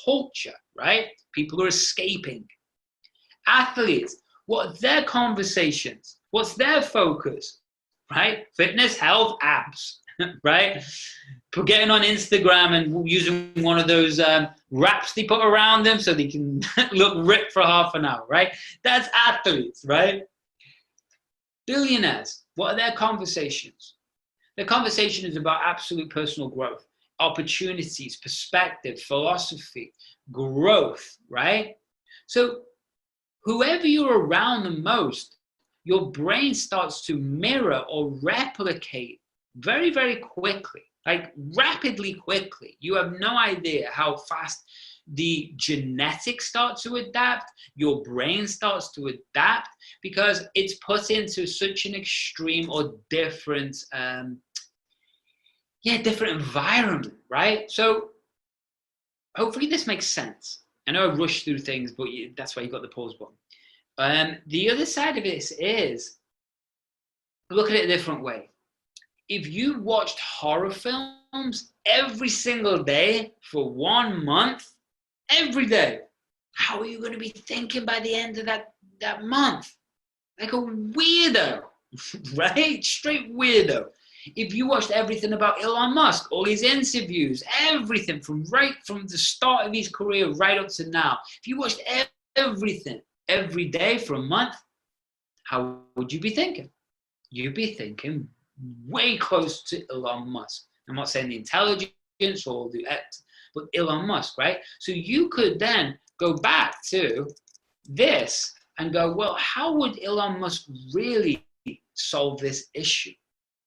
culture, right? People are escaping. Athletes, what are their conversations? What's their focus, right? Fitness, health, abs, right? Getting on Instagram and using one of those wraps they put around them so they can look ripped for half an hour, right? That's athletes, right? Billionaires, what are their conversations? Their conversation is about absolute personal growth, opportunities, perspective, philosophy, growth, right? So whoever you're around the most, your brain starts to mirror or replicate very, very quickly, like rapidly quickly. You have no idea how fast the genetics start to adapt, your brain starts to adapt, because it's put into such an extreme or different, different environment, right? So hopefully this makes sense. I know I rushed through things, but that's why you got the pause button. The other side of this is, look at it a different way. If you watched horror films every single day for 1 month, every day, how are you going to be thinking by the end of that month? Like a weirdo, right? Straight weirdo. If you watched everything about Elon Musk, all his interviews, everything from the start of his career right up to now, if you watched everything every day for a month, how would you be thinking? You'd be thinking way close to Elon Musk. I'm not saying the intelligence or the act, but Elon Musk, right? So you could then go back to this and go, well, how would Elon Musk really solve this issue,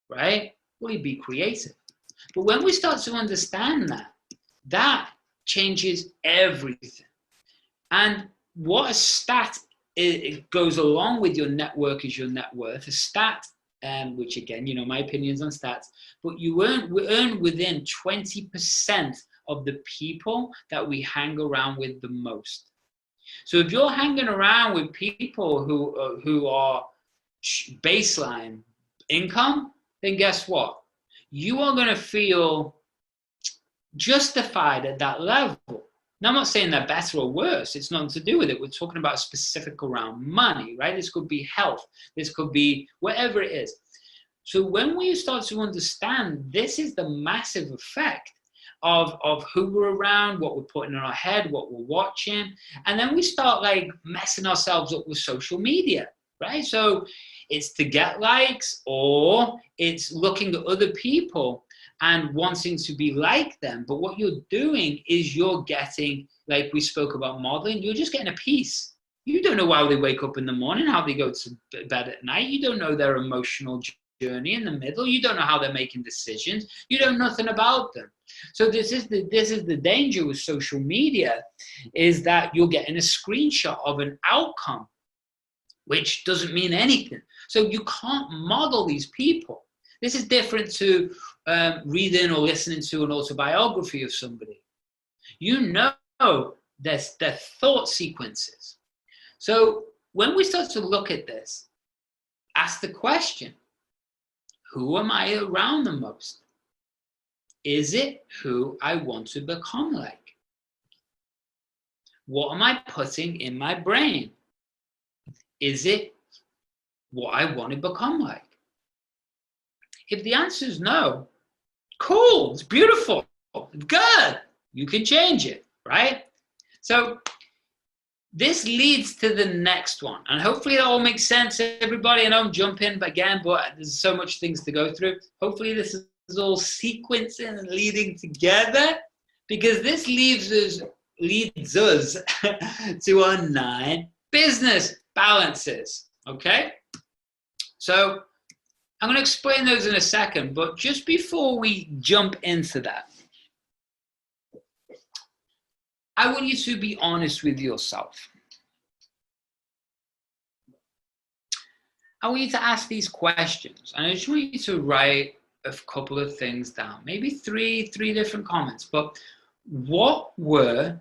right? Will he be creative? But when we start to understand that changes everything. And what a stat it goes along with your network is your net worth. A stat, which again, my opinions on stats, but we earn within 20% of the people that we hang around with the most. So if you're hanging around with people who are baseline income, then guess what? You are going to feel justified at that level. Now, I'm not saying they're better or worse. It's nothing to do with it. We're talking about specific around money, right? This could be health. This could be whatever it is. So when we start to understand this is the massive effect of who we're around, what we're putting in our head, what we're watching, and then we start like messing ourselves up with social media, right? So it's to get likes, or it's looking at other people and wanting to be like them. But what you're doing is you're getting, like we spoke about modeling, you're just getting a piece. You don't know how they wake up in the morning, how they go to bed at night. You don't know their emotional journey in the middle. You don't know how they're making decisions. You know nothing about them. So this is the danger with social media, is that you're getting a screenshot of an outcome, which doesn't mean anything. So you can't model these people. This is different to reading or listening to an autobiography of somebody. You know their thought sequences. So when we start to look at this, ask the question, who am I around the most? Is it who I want to become like? What am I putting in my brain? Is it what I want to become like? If the answer is no, cool, it's beautiful, good, you can change it, right? So this leads to the next one, and hopefully that all makes sense, everybody. I know I'm jumping again, but there's so much things to go through. Hopefully this is all sequencing and leading together, because this leads us to our 9 business balances, okay? So I'm going to explain those in a second, but just before we jump into that, I want you to be honest with yourself. I want you to ask these questions, and I just want you to write a couple of things down, maybe three different comments. But what were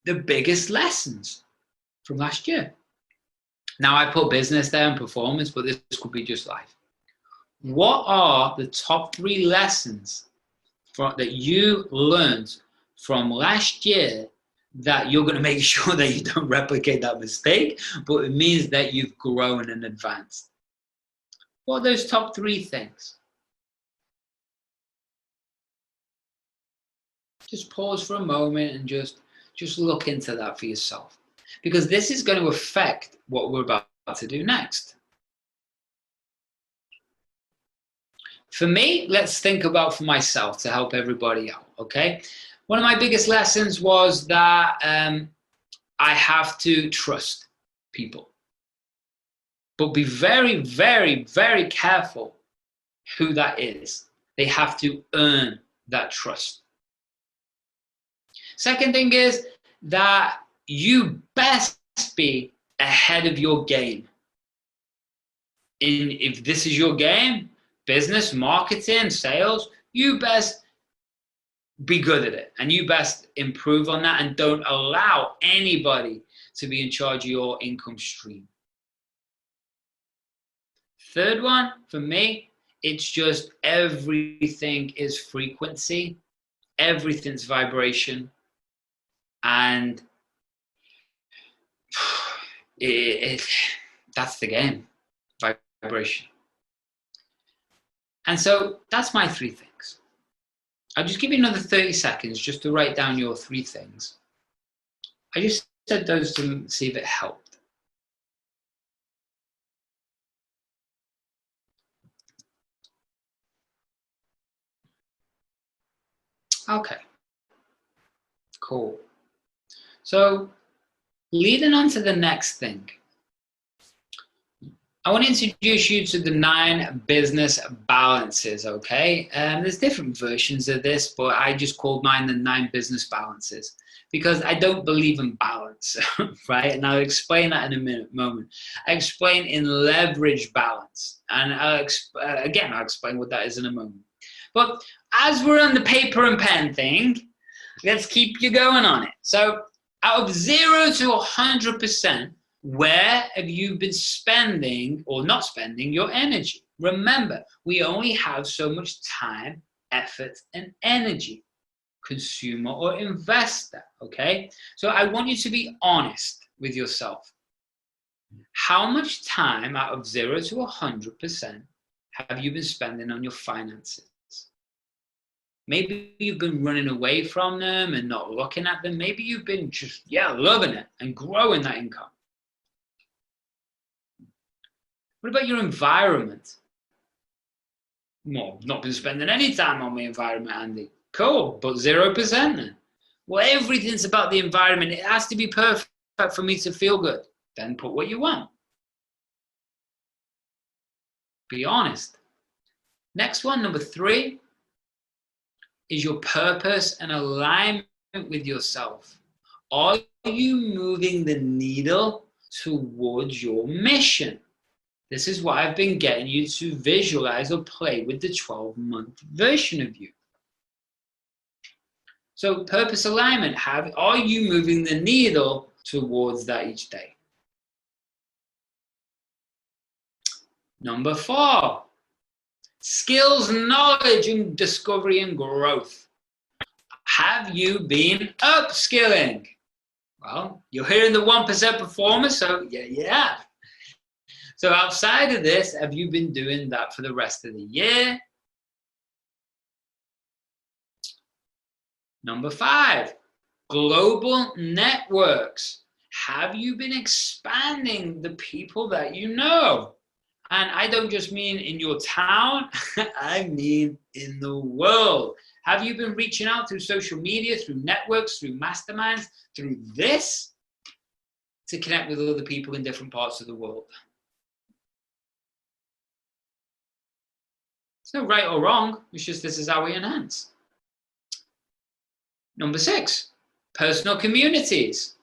the biggest lessons from last year? Now, I put business there and performance, but this could be just life. What are the top 3 lessons that you learned from last year that you're going to make sure that you don't replicate that mistake, but it means that you've grown and advanced? What are those top 3 things? Just pause for a moment and just look into that for yourself, because this is going to affect what we're about to do next. For me, let's think about for myself to help everybody out, okay? One of my biggest lessons was that I have to trust people. But be very, very, very careful who that is. They have to earn that trust. Second thing is that you best be ahead of your game. If this is your game, business, marketing, sales, you best be good at it, and you best improve on that, and don't allow anybody to be in charge of your income stream. Third one, for me, it's just everything is frequency, everything's vibration, and that's the game, vibration. And so that's my 3 things. I'll just give you another 30 seconds just to write down your 3 things. I just said those to see if it helped. Okay, cool. So leading on to the next thing, I want to introduce you to the 9 business balances, okay? There's different versions of this, but I just called mine the 9 business balances because I don't believe in balance, right? And I'll explain that in a moment. I explain in leverage balance, and I'll explain what that is in a moment. But as we're on the paper and pen thing, let's keep you going on it. So out of 0 to 100%, where have you been spending or not spending your energy? Remember, we only have so much time, effort, and energy, consumer or investor, okay? So I want you to be honest with yourself. How much time out of 0 to 100% have you been spending on your finances? Maybe you've been running away from them and not looking at them. Maybe you've been just, loving it and growing that income. What about your environment? Well, not been spending any time on my environment, Andy. Cool, but 0% then. Well, everything's about the environment. It has to be perfect for me to feel good. Then put what you want. Be honest. Next one, number 3, is your purpose and alignment with yourself. Are you moving the needle towards your mission? This is why I've been getting you to visualize or play with the 12-month version of you. So purpose alignment, are you moving the needle towards that each day? Number 4, skills, knowledge, and discovery and growth. Have you been upskilling? Well, you're hearing the 1% performer, so yeah. So outside of this, have you been doing that for the rest of the year? Number 5, global networks. Have you been expanding the people that you know? And I don't just mean in your town, I mean in the world. Have you been reaching out through social media, through networks, through masterminds, through this to connect with other people in different parts of the world? It's no right or wrong, it's just this is how we enhance. Number 6, personal communities.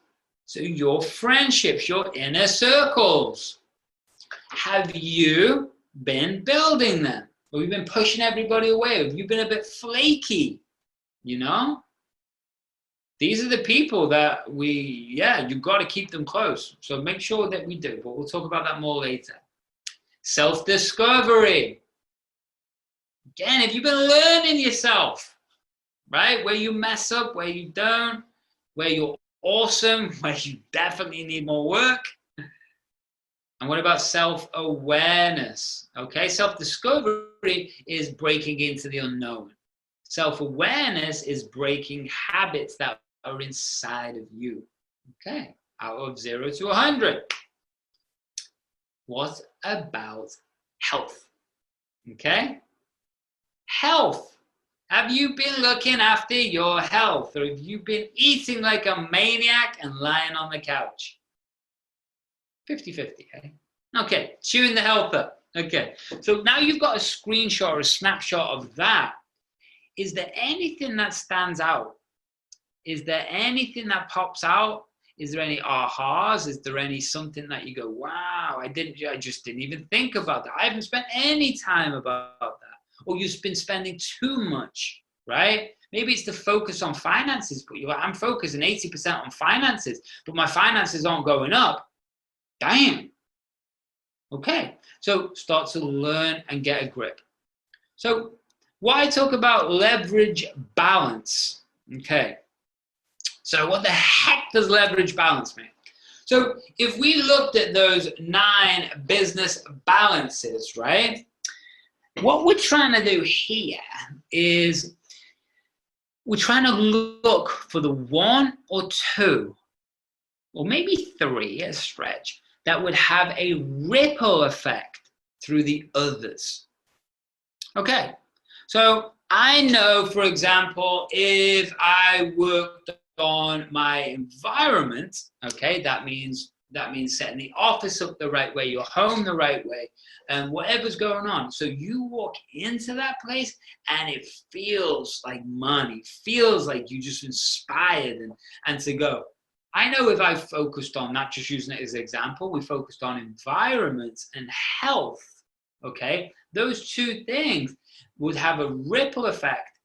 So your friendships, your inner circles. Have you been building them? Have you been pushing everybody away? Have you been a bit flaky? You know? these are the people that you've got to keep them close. So make sure that we do, but we'll talk about that more later. Self-discovery. Again, have you been learning yourself, right? Where you mess up, where you don't, where you're awesome, where you definitely need more work. And what about self-awareness? Okay, self-discovery is breaking into the unknown. Self-awareness is breaking habits that are inside of you. Okay, out of 0 to 100. What about health? Okay, health. Have you been looking after your health, or have you been eating like a maniac and lying on the couch? 50-50, eh? Okay, chewing the health up. Okay, so now you've got a screenshot or a snapshot of that. Is there anything that stands out? Is there anything that pops out? Is there any ahas? Is there any something that you go, wow, I just didn't even think about that. I haven't spent any time about that. Or you've been spending too much, right? Maybe it's the focus on finances, but you're like, I'm focusing 80% on finances, but my finances aren't going up. Damn. Okay, so start to learn and get a grip. So why talk about leverage balance? Okay, so what the heck does leverage balance mean? So if we looked at those 9 business balances, right? What we're trying to do here is we're trying to look for the 1 or 2, or maybe 3 at a stretch, that would have a ripple effect through the others. Okay, so I know, for example, if I worked on my environment, okay, that means setting the office up the right way, your home the right way, and whatever's going on. So you walk into that place and it feels like money, feels like you just inspired and to go. I know if I focused on, not just using it as an example, we focused on environment and health, okay? Those 2 things would have a ripple effect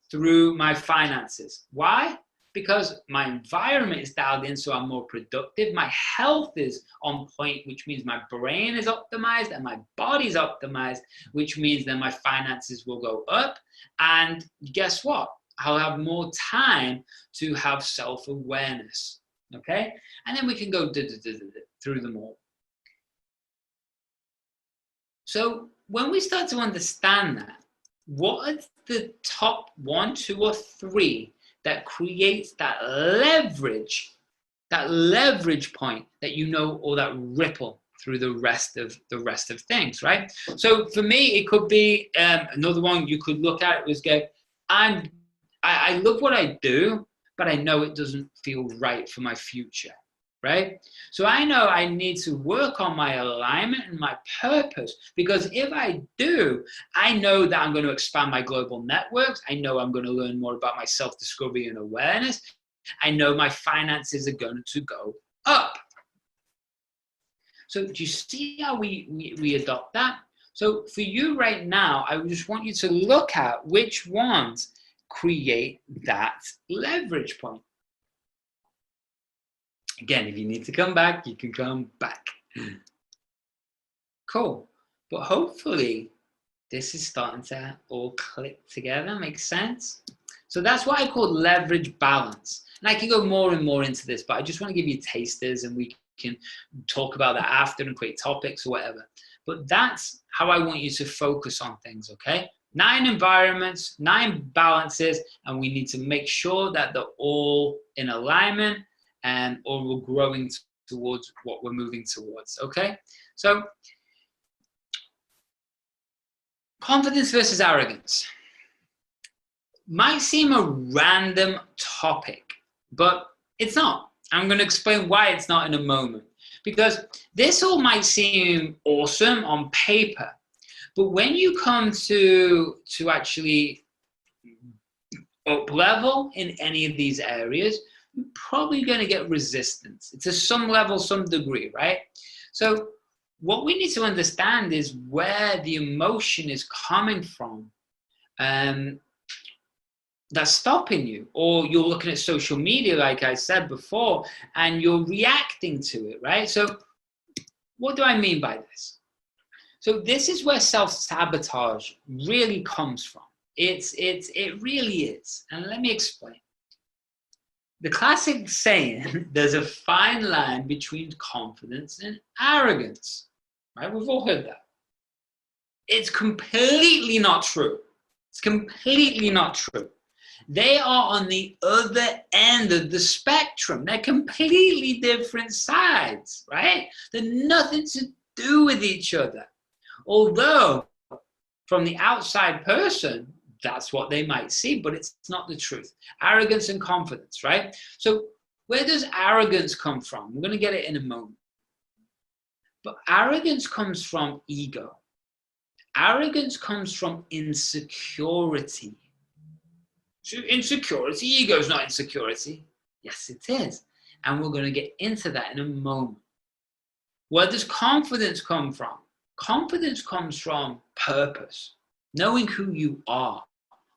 through my finances. Why? Because my environment is dialed in, so I'm more productive. My health is on point, which means my brain is optimized and my body's optimized, which means then my finances will go up. And guess what? I'll have more time to have self-awareness. Okay, and then we can go through them all. So when we start to understand that, what are the top 1, 2, or 3 that creates that leverage point that you know, or that ripple through the rest of things, right? So for me, it could be another one you could look at was go, I love what I do, but I know it doesn't feel right for my future, right? So I know I need to work on my alignment and my purpose, because if I do, I know that I'm going to expand my global networks. I know I'm going to learn more about my self-discovery and awareness. I know my finances are going to go up. So do you see how we adopt that? So for you right now, I just want you to look at which ones create that leverage point. Again, if you need to come back, you can come back. Cool. But hopefully this is starting to all click together, make sense? So that's what I call leverage balance. And I can go more and more into this, but I just want to give you tasters and we can talk about that after and create topics or whatever. But that's how I want you to focus on things, okay? 9 environments, 9 balances, and we need to make sure that they're all in alignment or we're growing towards what we're moving towards, okay? So, confidence versus arrogance. Might seem a random topic, but it's not. I'm going to explain why it's not in a moment. Because this all might seem awesome on paper, but when you come to actually up level in any of these areas, you're probably going to get resistance. It's to some level, some degree, right? So what we need to understand is where the emotion is coming from. that's stopping you, or you're looking at social media, like I said before, and you're reacting to it, right? So what do I mean by this? So this is where self-sabotage really comes from. It really is. And let me explain. The classic saying, there's a fine line between confidence and arrogance, right? We've all heard that. It's completely not true. It's completely not true. They are on the other end of the spectrum. They're completely different sides, right? They're nothing to do with each other. Although, from the outside person, that's what they might see, but it's not the truth. Arrogance and confidence, right? So where does arrogance come from? We're going to get it in a moment. But arrogance comes from ego. Arrogance comes from insecurity. So insecurity, ego is not insecurity. Yes, it is. And we're going to get into that in a moment. Where does confidence come from? Confidence comes from purpose, knowing who you are.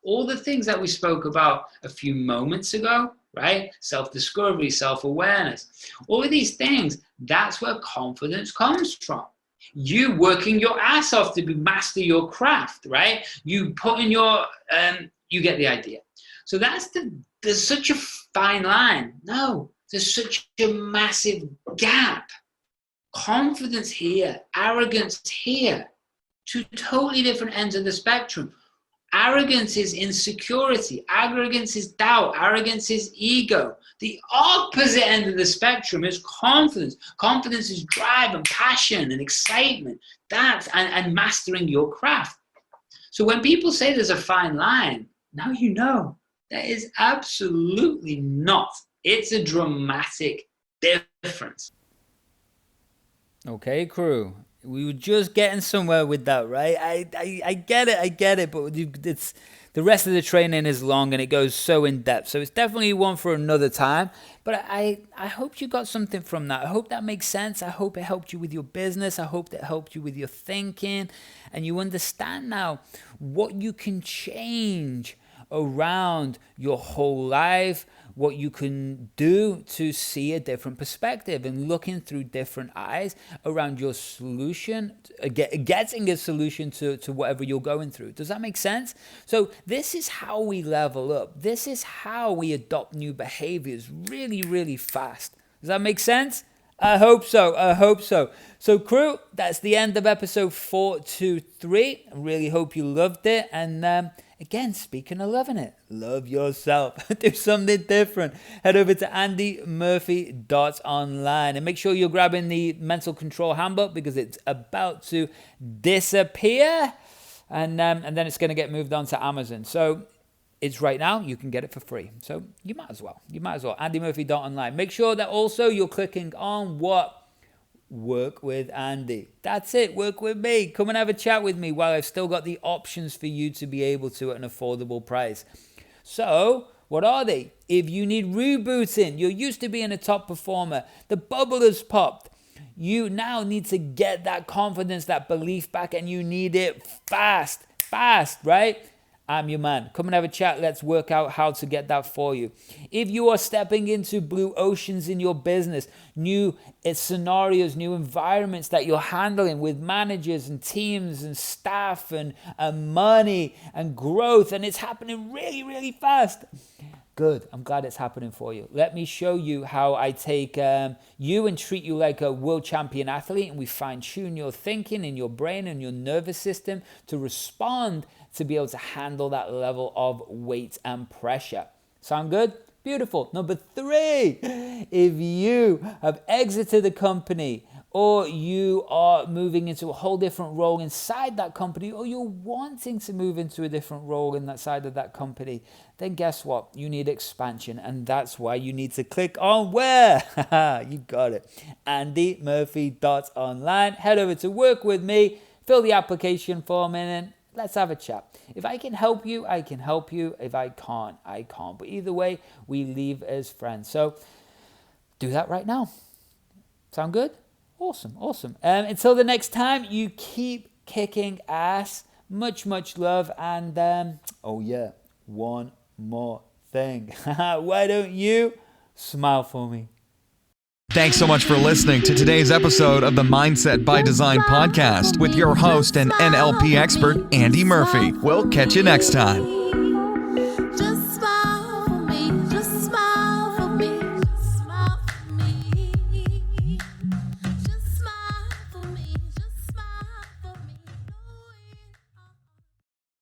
All the things that we spoke about a few moments ago, right? Self-discovery, self-awareness, all of these things, that's where confidence comes from. You working your ass off to master your craft, right? You put in your, you get the idea. So there's such a fine line. No, there's such a massive gap. Confidence here, arrogance here. Two totally different ends of the spectrum. Arrogance is insecurity. Arrogance is doubt. Arrogance is ego. The opposite end of the spectrum is confidence. Confidence is drive and passion and excitement. And mastering your craft. So when people say there's a fine line, now you know. There is absolutely not. It's a dramatic difference. Okay, crew. We were just getting somewhere with that, right? I get it, but it's the rest of the training is long and it goes so in depth. So it's definitely one for another time. But I hope you got something from that. I hope that makes sense. I hope it helped you with your business. I hope that helped you with your thinking. And you understand now what you can change around your whole life, what you can do to see a different perspective and looking through different eyes around your solution, getting a solution to whatever you're going through. Does that make sense? So this is how we level up. This is how we adopt new behaviors really, really fast. Does that make sense? I hope so. So crew, that's the end of episode 423. I really hope you loved it. And again, speaking of loving it, love yourself. Do something different. Head over to andymurphy.online and make sure you're grabbing the Mental Control Handbook because it's about to disappear. And then it's going to get moved on to Amazon. So it's right now. You can get it for free. So you might as well. andymurphy.online. Make sure that also you're clicking on what? Work with Andy. That's it. Work with me. Come and have a chat with me while I've still got the options for you to be able to at an affordable price. So what are they? If you need rebooting, you're used to being a top performer, the bubble has popped. You now need to get that confidence, that belief back, and you need it fast, right? I'm your man. Come and have a chat. Let's work out how to get that for you. If you are stepping into blue oceans in your business, new scenarios, new environments that you're handling with managers and teams and staff and money and growth, and it's happening really, really fast. Good. I'm glad it's happening for you. Let me show you how I take you and treat you like a world champion athlete, and we fine-tune your thinking in your brain and your nervous system to respond to be able to handle that level of weight and pressure. Sound good? Beautiful. Number 3, if you have exited a company or you are moving into a whole different role inside that company, or you're wanting to move into a different role in that side of that company, then guess what? You need expansion, and that's why you need to click on where? You got it. andymurphy.online. Head over to work with me, fill the application form in, and let's have a chat. If I can help you, I can help you. If I can't, I can't. But either way, we leave as friends. So do that right now. Sound good? Awesome. Until the next time, you keep kicking ass. Much love. And, one more thing. Why don't you smile for me? Thanks so much for listening to today's episode of the Mindset by Design podcast with your host and NLP expert, Andy Murphy. We'll catch you next time.